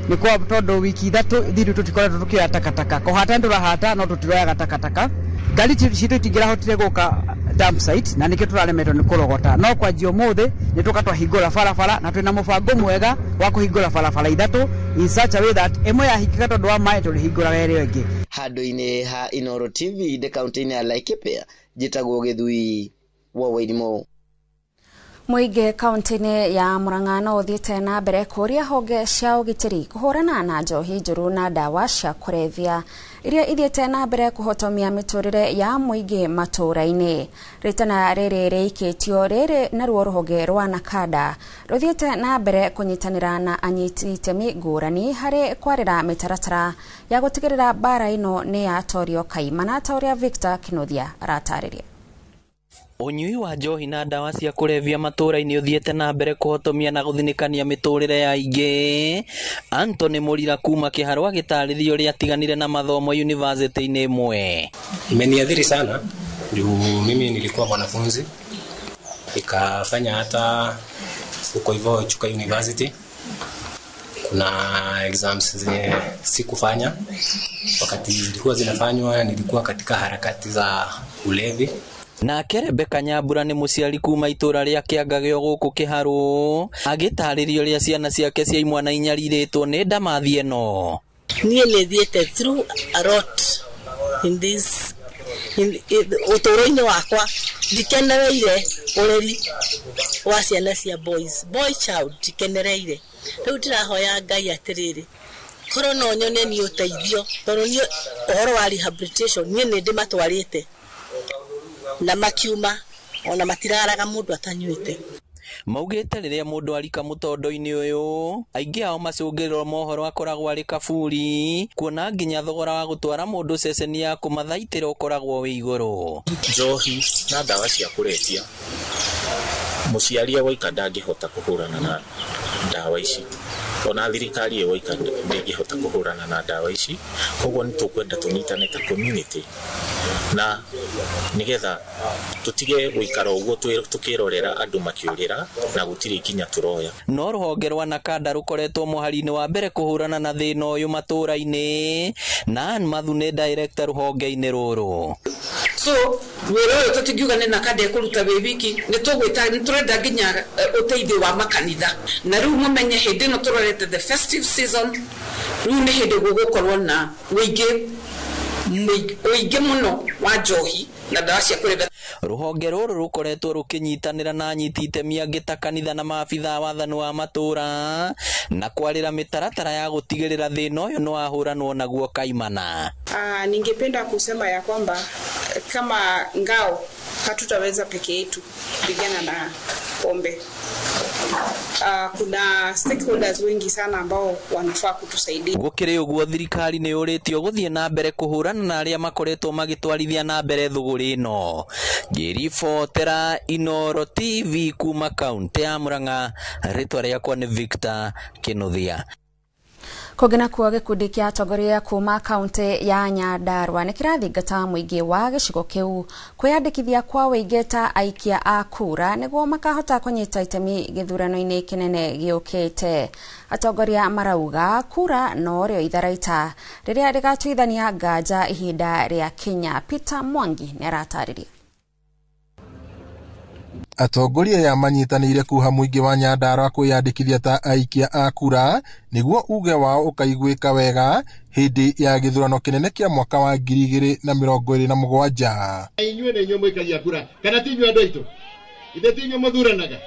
ni kwa tondũ wiki ithatũ thiru tutikoretwo tukioya takataka. Kũhata ndũrahata no tutiroyaga takataka. Ngari citũ itingĩrahotire gũka dump site na nĩkĩo tũraremetwo nĩ kũrogota. No kwa jio mũthĩ nĩ tũkatwahingũra barabara na twĩna mũbango mwega wa kũhingũra barabara ithatũ in such a way that ĩmwe yahingĩka tondũ wa maĩ tũrĩhingũra werĩ ĩngĩ. Handũ-inĩ ha Inoro TV the county-inĩ ya Laikipia, njĩtagwo Gĩthui wa Wairimũ. Mũingĩ kaunti-inĩ ya Murang'a no ũthiĩte na mbere kũria honge cia ũgitĩri kũhũrana na njohi njũru na ndawa cia kũrebia iria ithiĩte na mbere kũhotomia mĩtũrĩre ya mũingĩ matũũra-inĩ. Rĩtana rĩrĩ rĩikĩtio rĩrĩ naruo rũhonge rwa Nakada rũthiĩte na mbere kũnyitanĩra na anyiti itemi ngũrani harĩ kwarĩra mĩtaratara ya gũtigĩrĩra mbara ĩno nĩ yatorio kaimana, ta ũrĩa Victor Kinothia aratarĩria. Unyui wa njohi na ndawa cia kũrebia matũũra-inĩ ũthiĩte na mbere kũhotomia na gũthinĩkania mĩtũrĩre ya aingĩ. Anthony Mũrira kuma Kĩharũ agĩtarĩria ũrĩa atiganire na mathomo university-inĩ ĩmwe. Imeniathiri sana juu mimi nilikuwa mwanafunzi nikafanya hata huko hivyo Chuka University kuna exams zenye sikufanya. Wakati zilikuwa zinafanywa nilikuwa katika harakati za ulevi. Nake Rebeka Nyambura nĩ mũciari kuma itũra rĩa Kĩangagio gũkũ Kĩharũ agĩtarĩria ũrĩa ciana ciake cia imwana inyarirĩtwo nĩ ndamathi ĩno. Niĩ nĩ thiĩte through a lot in this ũtũũro-inĩ wakwa, ndikenereire ũreri wa ciana cia boys boy child tikenereire riu ndirahoya Ngai atiriri korwo no nyone ni uteithio tondũ ni ũhoro wa rehabilitation ni ndimatwarĩte na makiuma ona matiraraga mundu atanyuite maugite riria mundu arika mutondo-ini uyu aingi ao macungirwo mohoro akoragwo ari kaburi kuona nginya thogora wa gutwara mundu ceceni ya kumathaitira ukoragwo wi iguru njohi na ndawa cia kuretia muciari waika ndangihota kuhurana na ndawa ici ona thirikari waika ndingihota kuhurana na ndawa ici koguo ni tukwenda tunyitane ta community na nigetha tutige guikara uguo tukirorera andu makiurira na gutiri kinya turoya no ruhonge rwa Nakada rukoretwo muhari-ini wa mbere kuhurana na thina uyu matura-ini na Mathune director ruhonge-ini ruru so wero tutingiuga ni Nakada ekuruta wiki ni tugwita ni turenda nginya uteithio wa makanitha na riu mumenye hindi no turorete the festive season riu ni hindi gugukorwo na uingi muno wa njohi na ndawa cia kurebia ruhonge ruru rukoretwo rukinyitanira na anyiti itemi angi ta kanitha na maabitha wathani wa matura na kwarira mitaratara ya gutigirira thina uyu no ahuranwo naguo kaimana. Ningependa kusema ya kwamba kama ngao hatutaweza peke yetu kupigana na pombe. Kuna stakeholders wengi sana ambao wanafaa kutusaidia. Gukiri uguo thirikari ni uritio guthie na mbere kuhurana na aria makoretwo magitwarithia na mbere thuguri ino. Ngiribotera Inoro TV kuma kaunti ya Murang'a, ritwa riakwa ni Victor Kinuthia. Kugena kuwa gikundi kia atongoria kuma kaunti ya Nyandarua ni kirathingata muingi wa gicigo kiu kwiyandikithia kwa weigeta aikia a kura niguo makahota kunyita itemi githurano-ini kinene giukite. Atongoria marauga kura no rio itharaita riria rigatuithania nganja ihinda ria Kenya. Peter Mwangi ni aratariria. Atongoria ya manyitanire kuha muingi wa Nyandarua kwiyandikithia ta aikia a kura niguo uge wao ukaiguika wega hindi ya githurano kinene kia mwaka wa 2027. Inyuĩ nĩ inyuĩ mũikagia kura kana ti inyuĩ andũ aitũ ithe ti inyuĩ mũthuranaga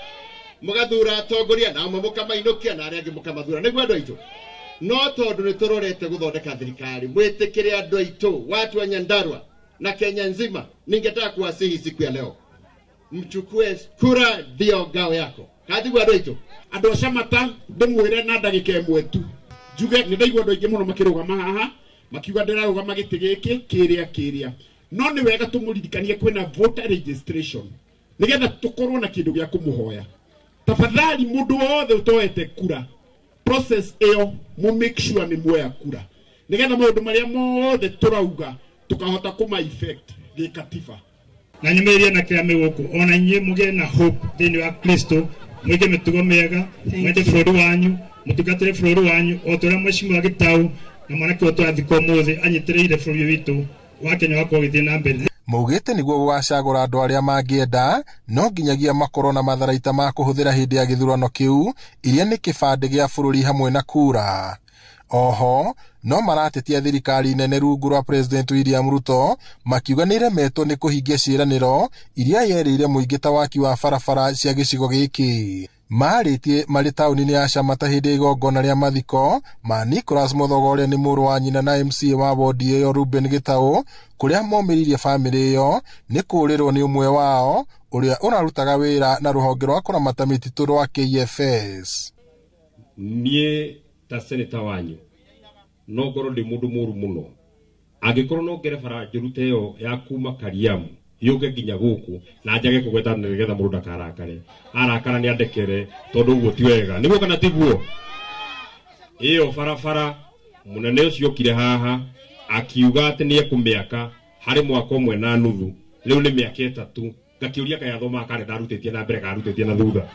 mũgathura atongoria na mũkamainũkia na arĩa angĩ mũkamathura nĩguo andũ aitũ no tondũ nĩ tũrorete guthondeka thirikari mwĩtĩkĩre andũ aitũ watu wa Nyandarua na Kenya nzima. Ningetaka kuwasihi siku ya leo mchukue kura ndio ngao yako kathigwa andũ aitũ andũ a Camata ndimwire na ndagika ĩmwe tu njuge nĩ ndaigua andũ aingĩ mũno makĩrũgama haha makiuga ndĩrarũgama gĩtĩ gĩkĩ kĩrĩa no nĩ wega tũmũririkanie kwĩna voter registration nigetha tukorwo na kĩndũ gĩa kũmũhoya. Tafadhali mũndũ wothe ũtoete kura process ĩyo mu make sure nĩ muoya kura nigetha maũndũ marĩa mothe tũrauga tukahota kuma effect gĩkatiba na nyemeria na kĩa mĩgũkũ ona inyuĩ mũgĩe na hope thĩinĩ wa Kristo mwĩke mĩtugo mĩega mwende bũrũri wanyu mũtungatĩre bũrũri wanyu o ta ũrĩa Mheshimiwa Gitau na mwanake ũtũ athikwo mũthĩ anyitĩrĩire bũrũri witũ wa Kenya wakorwo gĩthiĩ na mbere. Maugĩte nĩguo gũgacagũra andũ arĩa mangĩenda no nginyagia makorwo na matharaita ma kũhũthĩra hindi ya gĩthurano kĩu iria nĩ kĩbandĩ gĩa bũrũri hamwe na kura. Oho no maratetia thirikari nene rungu rwa President William Ruto makiuga nĩ iremetwo nĩ kũhingia ciĩranĩro iria yerĩire mũingĩ ta waki wa barabara cia gĩcigo gĩkĩ. Marĩtie marĩ taũni-inĩ ya Camata hĩndĩ ya igongona rĩa mathiko ma Nicholas Muthogo ũrĩa nĩ mũrũ wa nyina na MCA wa wodi ĩyo Ruben Gitau, kũrĩa momĩrĩirie bamĩrĩ ĩyo nĩ kũũrĩrwo nĩ ũmwe wao ũrĩa ũrarutaga wĩra na rũhonge rwa kũramata mĩtitũ rwa KFS. Niĩ ta seneta wanyu no ngorwo ndĩ mũndũ mũru mũno angĩkorwo no ngere bara njũrute ĩyo ya kuma Kariamu yũke nginya gũkũ na njage kũgweta nĩgetha mũndũ ndakarakare arakara nĩ andekere tondũ ũguo ti wega nĩguo kana tiguo. Ĩyo barabara mũnene ũcio okire haha akiuga atĩ nĩ ekũmĩaka harĩ mwaka ũmwe na nuthu rĩu nĩ mĩaka 3 ngakĩũria kaĩ athoma kare ndarutĩtie na mbere karutĩtie na thutha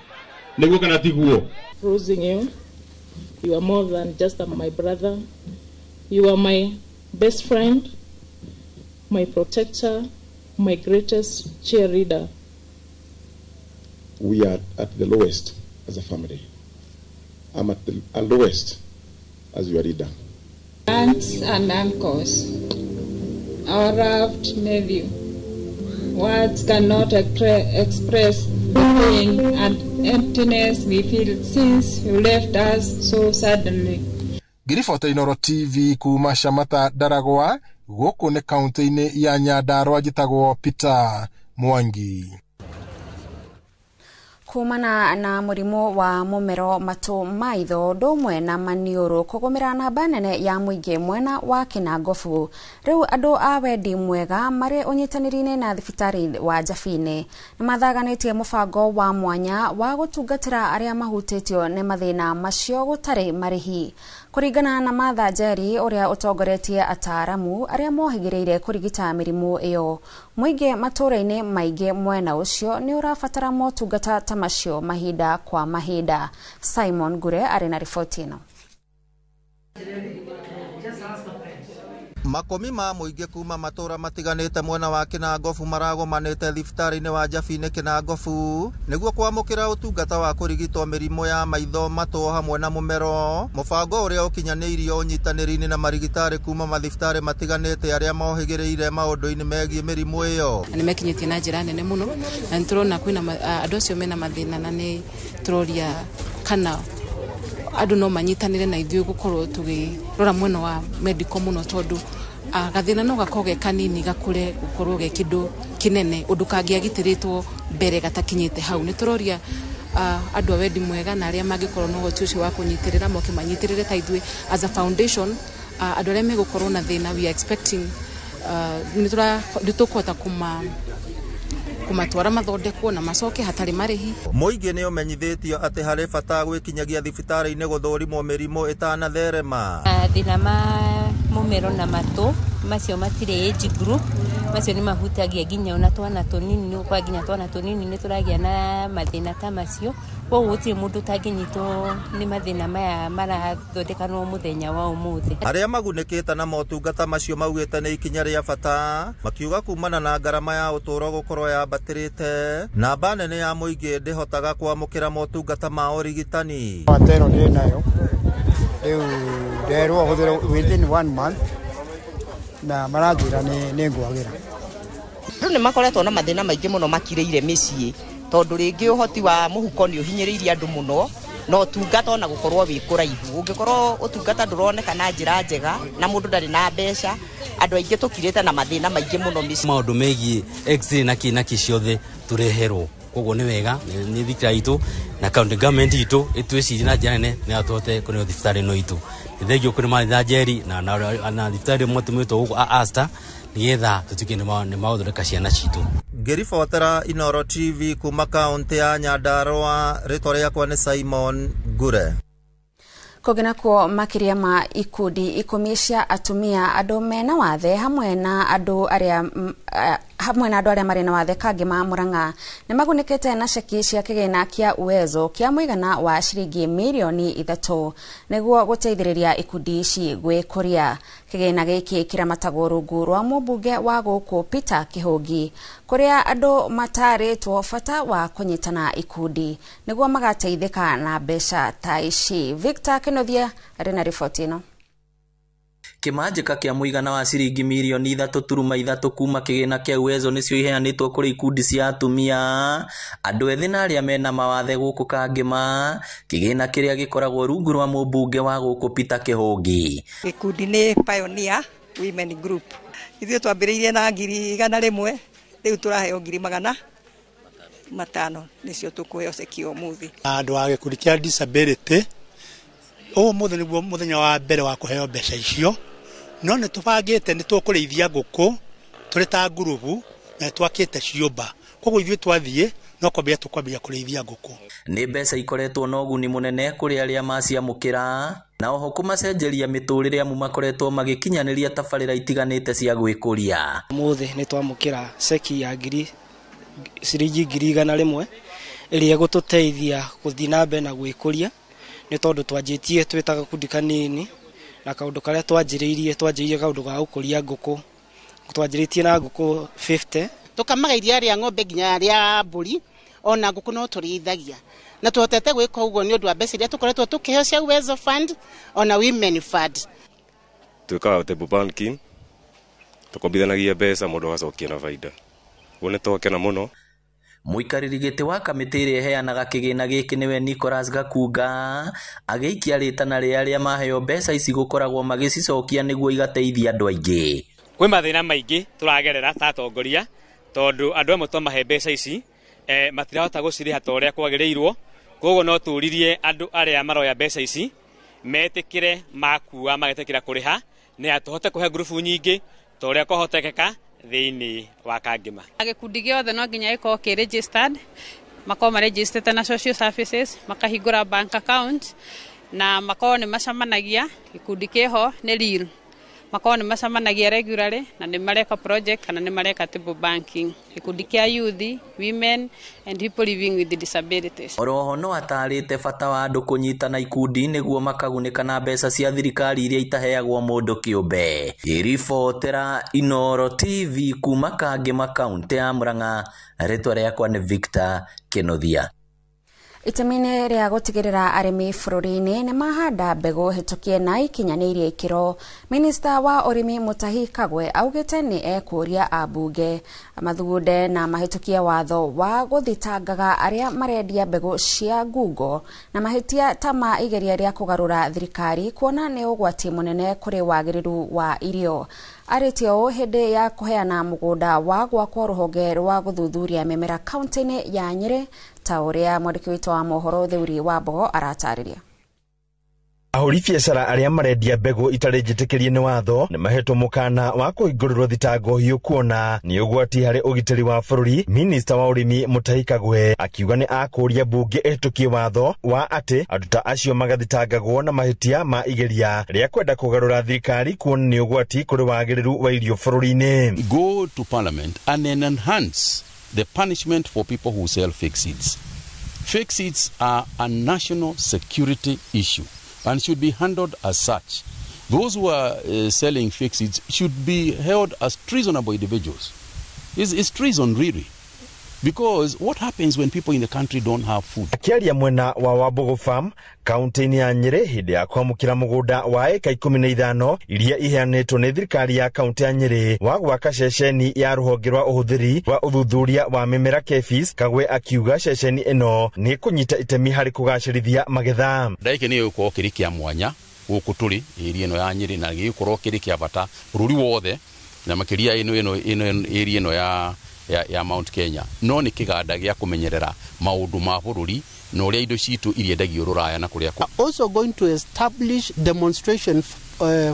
nĩguo kana tiguo. You are more than just my brother. You are my best friend, my protector, my greatest cheerleader. We are at the lowest as a family. I'm at the lowest as your leader. Aunts and uncles, our loved nephew, words cannot express pain and emptiness we feel since you left us so suddenly. Giribota Inoro TV kuma Shamata Daragwa guku ni kaunti-ini ya Nyandarua njitagwo Peter Mwangi. Kumana na murimo wa mumero matu maitho domwe na maniuru kugumira namba nene ya muingi mwena wa Kinangofu. Riu andu a wendi mwega mari unyitanirine na thibitari wa Jafine na mathaganitie mubango wa mwanya wa gutungatira aria mahutitio ne mathina macio gutari marihi. Kuringana na Martha Njeri uria utongoretie ataramu aria mohigireire kurigita mirimu iyo, muingi matura-ini maingi mwena ucio ni urabatara motungata ta macio mahinda kwa mahinda. Simon Gure ari na riboti ino. Makomi ma muingi kuma matura matiganite mwena wa Kinangofu maragomanite thibitari-ini wa Jafine Kinangofu niguo kwamukira utungata wa kurigitwo mirimo ya maitho matu hamwe na mumero. Mubango uria ukinyaniirio unyitaniri-ini na marigitari kuma mathibitari matiganite aria mohigireire maundu-ini megie mirimo iyo ni mekinyitie na njira nene muno na nturona kwina andu acio mena mathina na ni turoria kana andu no manyitanire na ithuĩ gukorwo tugirora mwena wa medical muno tondu gathina no gakoge kanini gakure gukorwo ge kindu kinene undu kangiagitiritwo mbere gatakinyite hau. Ni turoria andu wendi mwega na aria mangikorwo no gotucio wa kunyitirira moke manyitirire ta ithuĩ as a foundation. Andu aria megukorwo na thina we are expecting ni tukota kumatwara mathondekwo na macoke hatari marihi. Muingi ni umenyithitio ati hari bata gwikinyagia thibitari-ini guthũrimwo mirimu itanatherema. Thina ma mumero na matu macio matire age group, macio ni mahutagia ginya ona twana tunini, ni kwa ginya twana tunini ni turagia na mathina ta macio. Kwa gutire mundu tanginyitwo ni mathina maya marathondekanwo muthenya wa umuthi. Aria magunikite na motungata macio maugite ni ikinya ria bata, makiuga kumana na ngarama ya uturo gukorwo yambatirite, namba nene ya muingi ndihotaga kwamukira motungata ma urigitani. Atero ndi nayo riu nderwo huthire within 1 month na maranjira ni ngwagira. Riu ni makoretwo na mathina maingi muno makireire micii tondu ringi uhoti wa muhuko ni uhinyiririe andu muno no tungata na gukorwo wi kuraihu. Ungikorwo utungata nduroneka na njira njega na mundu ndari na mbeca, andu aingi tukirite na mathina maingi muno micii. Maundu megie x-ray na kinaki ciothe tureherwo, koguo ni wega ni thikira itu na county government itu itwiciri na njira nene ni atote kuri thibitari no itu. Thegio kuri Martha Njeri na thibitari mutumito guku Asta nigetha tutuke ni maundu ciana citu. Ngiribotera Inoro TV kuma kaunti ya Nyandarua, ritwa riakwa ni Simon Gure. Kuginako makiria ma ikundi ikumi cia atumia andu mena wathe hamwe na andu aria mari na wathe kangima Murang'a ni magunikite na ceki cia kigina kia Uwezo kia muigana wa ciringi milioni 3 niguo guteithiriria ikundi ici gwikuria. Kigina giki kiramatagwo rungu rwa mubunge wa guku Peter Kihungi kuria andu mataritwo bata wa kunyitana ikundi niguo magateithika na mbeca ta ici. Victor Kenothia ari na riboti ino. Kimanjika kia muigana wa ciringi milioni 3.3 kuma kigina kia Uwezo nicio iheanitwo kuri ikundi cia atumia andu ethi na aria mena mawathe guku kangima. Kigina kiria gikoragwo rungu rwa mubunge wa guku Peter Kihungi. Gikundi ni Pioneer Women Group. Ithuĩ twambĩrĩirie na 100,000 riu turaheo 500,000 nicio tukuheo ceki umuthi. Andu a gikundi kia disability umuthi niguo muthenya wa mbere wa kuheo mbeca icio, no ni tubangite ni tukurithia nguku turi ta ngurubu na twakite ciumba, koguo ithuĩ twathie no kwambia tukwambia kurithia nguku. Ni mbeca ikoretwo na uguni munene kuri aria maciamukira na oho kumacenjeria miturire amu makoretwo magikinyaniria tabarira itiganite cia gwikuria. Umuthi ni twamukira ceki ya ciringi 100,000 iria gututeithia guthii na mbere na gwikuria ni tondu twanjitie twitaga kundi kanini na kaundu karia twanjiriirie kaundu ga gukuria nguku. Twanjiritie na nguku 50 tukamaga iria ria ng'ombe nginya ria mburi ona nguku no turithagia na tuhotete gwika uguo ni undu wa mbeca iria tukoretwo tukiheo cia Uwezo Fund ona Women Fund. Twikaga table banking tukombithanagia mbeca mundu agacokia na faida. Wone tokena muno. Muikariri giti wa kamiti ĩrĩa ĩheanaga kĩgĩna gĩkĩ nĩwe Nicholas Gakunga agĩikia rĩtana rĩa arĩa maheo mbeca ici gũkoragwo magĩcicokia nĩguo igateithia andũ aingĩ. Kwĩ mathĩna maingĩ tũragerera ta atongoria tondũ andũ amwe twamahe mbeca ici matirahota gũcirĩha ta ũrĩa kwagĩrĩirwo, koguo no tũririe andũ arĩa maroya mbeca ici metĩkĩre makua magetĩkĩra kũrĩha na tũhote kũhe grupu nyingĩ ta ũrĩa kũhotekeka thĩinĩ wa Kangema. Gĩkundi gĩothe no nginya gĩkorwo kĩ registered, makorwo ma registered na social services, makahingũra bank account na makorwo nĩ macamanagia, gĩkundi kĩho nĩ real, makorwo nĩ macamanagia regularly na nĩ mareka project kana nĩ mareka table banking. Gĩkundi kĩa youth, women and people living with disabilities. Oroho no atarĩte bata wa andũ kũnyitana ikundi nĩguo makagunĩka na mbeca cia thirikari iria itaheagwo mũndũ kĩũmbe. Iribotera Inooro TV kuma Kangema kaunti ya Murang'a, rĩtwa rĩakwa nĩ Victor Kenothia. Itemine rĩa gũtigĩrĩra arĩmi bũrũri-inĩ nĩ mahanda mbegũ hĩtũkie na ikinyanĩirie ikĩro. Minista wa ũrĩmi Mutahi Kagwe augĩte nĩ ekũria ambunge mathugunde na mahĩtũkie watho wa gũthitangaga arĩa marendia mbegũ cia ngungo na mahĩtia ta ma igeria rĩa kũgarũra thirikari kuona nĩ ũgwati mũnene kũrĩ wagĩrĩru wa irio. Arĩtie ũũ hĩndĩ ya kũheana mũgũnda wa gwakwo rũhonge rwa gũthuthuria mĩmera kaunti-inĩ ya Nyeri ta ũrĩa mwandĩki witũ wa mohoro Theuri wa Mbogo aratarĩria. Ahũri biacara arĩa marendia mbegũ itarĩ njĩtĩkĩrie nĩ watho nĩ mahetwo mũkana wa kũhingũrĩrwo thitango hiũ kuona nĩ ũgwati harĩ ũgitĩri wa bũrũri. Minista wa ũrĩmi Mutahi Kagwe akiuga nĩ akũria mbunge ĩhĩtũkie watho wa atĩ andũ ta acio magathitangagwo na mahĩtia ma igeria rĩa kwenda kũgarũra thirikari kuona nĩ ũgwati kũrĩ wagĩrĩru wa irio bũrũri-inĩ. Go to parliament and then enhance the punishment for people who sell fake seeds. Fake seeds are a national security issue and should be handled as such. Those who are selling fake seeds should be held as treasonable individuals. It's treason really. Because what happens when people in the country don't have food? Akiaria mwena wa Wambogo Farm, kaunti-inĩ ya Nyeri hĩndĩ ya kwamũkĩra mũgũnda wa eka 15 iria iheanĩtwo nĩ thirikari ya kaunti ya Nyeri wa gwaka ceceni ya rũhonge rwa ũhũthĩri wa ũthuthuria wa mĩmera KEPHIS, Kagwe akiuga ceceni ĩno nĩ kũnyita itemi harĩ kũgacĩrithia magetha. Ndaike nĩ gĩgũkorwo kĩrĩ kĩa mwanya gũkũ tũrĩ ĩrĩa ĩno ya Nyeri na gĩgũkorwo kĩrĩ kĩa bata bũrũri wothe na makĩria ĩno ya Mount Kenya. No nĩ kĩganda gĩa kũmenyerera maũndũ ma bũrũri na ũrĩa indo citũ iriendagio rũraya na kũrĩa. Also going to establish demonstration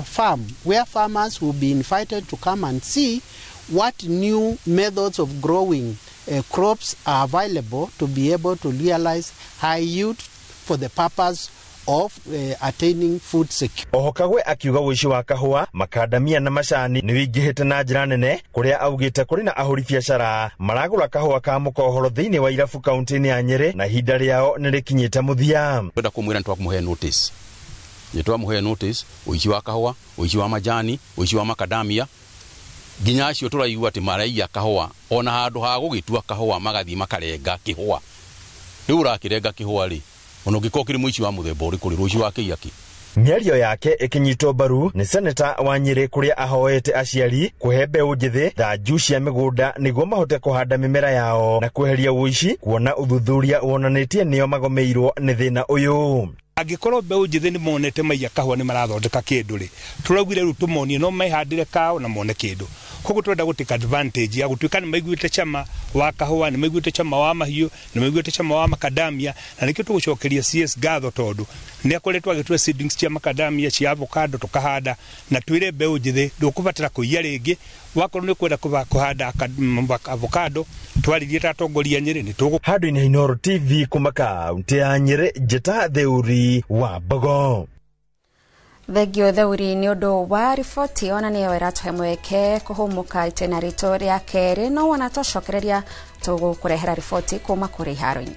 farm where farmers will be invited to come and see what new methods of growing crops are available to be able to realize high yield for the purpose of attaining food security. Oho Kagwe akiuga ũici wa kahũa, makadamia na macani nĩ wĩingĩhĩte na njĩra nene kũrĩa augĩte kũrĩ na ahũri biacara maragũra kahũa ka mũkohoro thĩinĩ wa Irabu kaunti-inĩ ya Nyeri na ihinda rĩao nĩ rĩkinyĩte mũthia. Twenda kũmwĩra nĩtwakũmũhe notice. Nĩtwamũhe notice ũici wa kahũa, ũici wa majani, ũici wa makadamia. Nginya acio tũraigua atĩ maraiya kahũa ona handũ ha gũgĩtua kahũa magathiĩ makarenga kĩhũa. Rĩu ũrakĩrenga kĩhũa rĩ ono gĩkokĩrĩ mũici wa mũthemba ũrĩkũ rĩ rũciũ wake yake. Mĩario yake ĩkĩnyitwo mbaru nĩ seneta wa Nyeri kũrĩa ahoete aciari kũhe mbeũ njĩthĩ thanju cia mĩgũnda nĩguo mahote kũhanda mĩmera yao na kweheria ũici kuona ũthuthuria wonanĩtie nĩo magomeirwo nĩ thĩna ũyũ. Angĩkorwo mbeũ njĩthĩ nĩ monete maiya kahũa nĩ marathondeka kĩndũ rĩ, tũraugire rĩu tũmonie no maihandĩre kao na mone kĩndũ. Koguo twenda gũtĩka advantage ya gũtuĩka nĩ maiguĩte chama wa kahũa, nĩ maiguĩte chama wa mahiũ, nĩ maiguĩte chama wa makadamia, na nĩkĩo tũgũcokeria CS ngatho tondũ nĩ akoretwo agĩtũhe seedlings cia makadamia cia avocado tũkahanda na twĩre mbeũ njĩthĩ ndũkũbatara kũiya rĩngĩ. Wakorwo nĩ kwenda kũhanda avocado twaririe ta atongoria Nyeri nĩ tũgũ. Handũ-inĩ Inooro TV kuma kaunti ya Nyeri, njĩta Theuri wa Mbogo. Thegio Theuri nĩ ũndũ wa riboti ona nĩyo ĩratũhe mweke kũhũmũka itena ritũ rĩa kerĩ no wana tũcokereria tũgũkũrehera riboti kuma kũrĩ iharo-inĩ.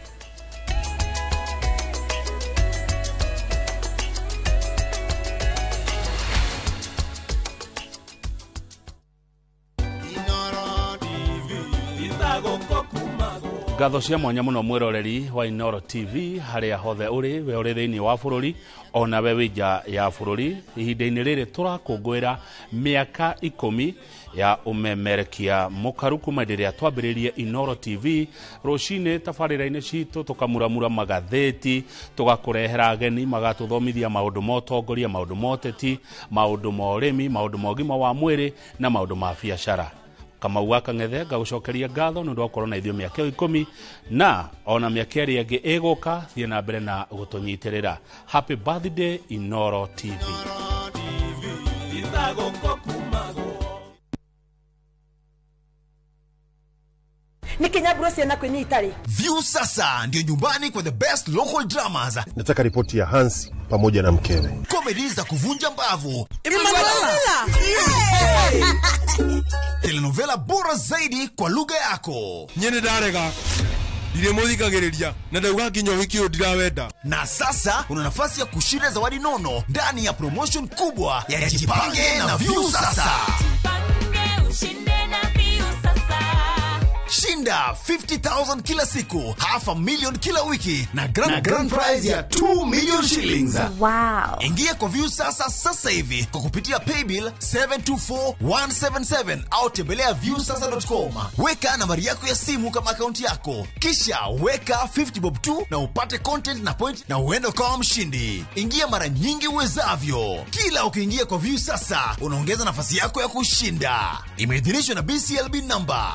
Ngatho cia mwanya muno mwiroreri wa Inoro TV haria hothe uri we uri thiini wa bururi ona we wija ya bururi ihinda-ini riri turakungwira miaka 10 ya umemerekia mukaru kuma riria twambiririe Inoro TV rucini tabarira-ini citu tukamuramura magatheti tugakurehera ageni magatuthomithia maundu ma utongoria maundu ma uteti maundu ma urimi maundu ma ugima wa mwiri na maundu ma biacara. Kamau wa Kang'ethe ngagucokeria ngatho nundu wa korona ithio miaka 10 na ona miaka iri ingi iguka thie na mbere na gutunyitirira. Happy birthday Inoro TV. View sasa ndio nyumbani kwa the best local dramas. Nataka ripoti ya Hansi pamoja na mkewe. Comedy za kuvunja mbavu. Telenovela bora zaidi kwa lugha yako. Nyene darega. Dire muthikagiriria na ndauga kinyo wiki ndirawenda. Na sasa una nafasi ya kushinda zawadi nono ndani ya promotion kubwa ya Jipange na View sasa. Shinda 50,000 kila siku, $500,000 kila wiki na grand prize ya 2 million shillings. Wow. Ingia kwa View sasa hivi kwa kupitia paybill 724177 au tembelea viewsasa.com. Weka nambari yako ya simu kama akaunti yako, kisha weka 50 bob tu na upate content na point na uende kwa mshindi. Ingia mara nyingi uwezavyo. Kila ukiingia kwa View sasa unaongeza nafasi yako ya kushinda. Imeidhinishwa na BCLB number.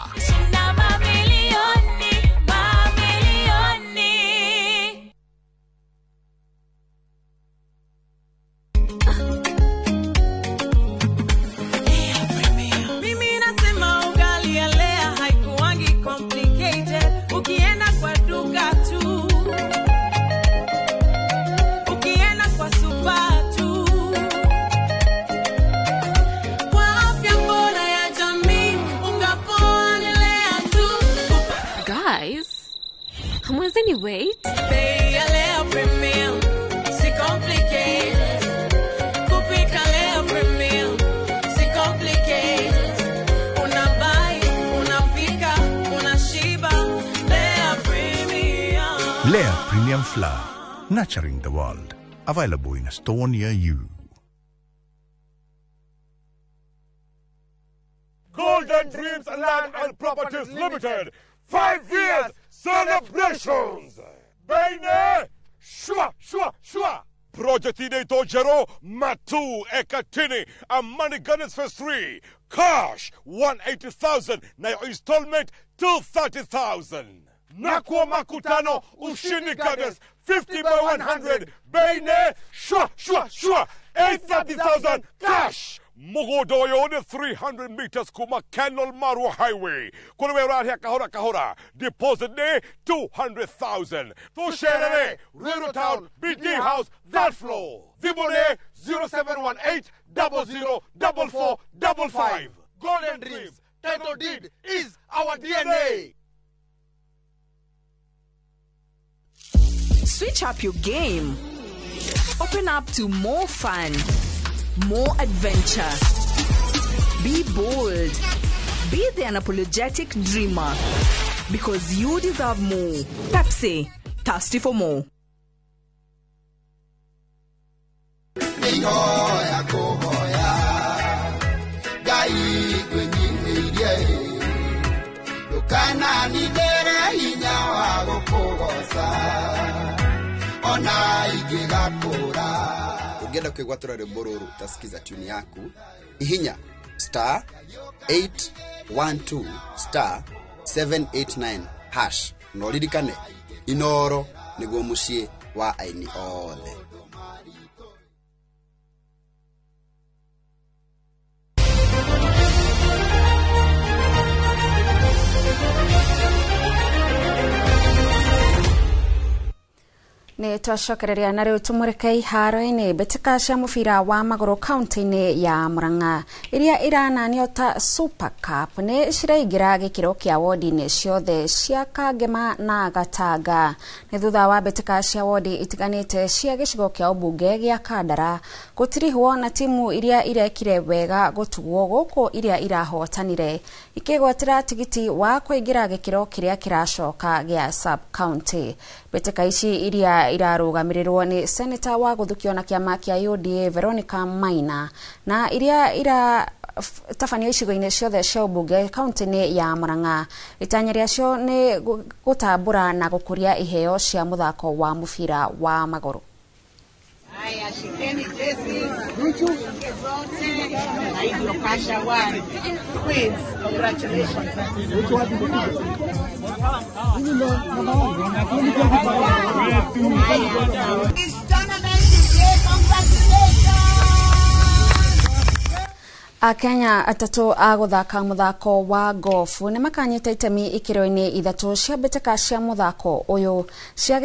Wait. Lea Premium Flour, nurturing the world. Available in a store near you. Golden Dreams Land and Properties Limited, 5 years celebrations. Baine, shua. Project Ineto Jero, Matu, Ekatini, and Money Gunners Phase 3. Cash, 180,000. Now installment, 230,000. Nakwa Makutano, Ushini Gunners, 50 by 100. Baine, shua. 830,000 cash. Mogodoyo, 300 meters Kuma Canal Maru Highway. Kulewe kahora. Deposit ne 200,000. Toshere, Railroad Town, BD House, that floor. Vibone 0718 004455. Golden Dreams, title deed is our DNA. Switch up your game. Open up to more fun. More adventure. Be bold. Be the unapologetic dreamer. Because you deserve more. Pepsi, thirsty for more. Ukienda kwigwatura rwimbo ruru utasikiza tune yaku ihinya *812*789# no ririkane Inoro niguo mucii wa aini othe. Nĩ ni twacokereria na riu tumurike iharo-ini mbitika cia mubira wa maguru kaunti-ini ya Murang'a iria irananio ta Super Cup ni ciraingira gikiro kia wodi-ini ciothe cia Kangema na Gatanga ni thutha wa mbitika cia wodi itiganite cia gicigo kia ubunge gia Kandara gutirihwo na timu iria irekire wega gutugwo guku iria irahotanire ikigwatira tigiti wa kuingira gikiro kiria kiracoka gia sub county. Mbitika ici iria irarugamirirwo ni Senator wa guthukio na kiama kia UDA Veronica Maina na iria tafanio icigo-ini ciothe cia ubunge kaunti-ini ya Murang'a. Itanya riacio ni gutambura na gukuria iheo cia muthako wa mubira wa maguru. Haya, shikeni jezi. Naidio Kasha one. Queens, congratulations. Akenya atatu a guthaka muthako wa golf ni makanyita itemi ikiro-ini ithatu cia mbitika cia muthako uyu cia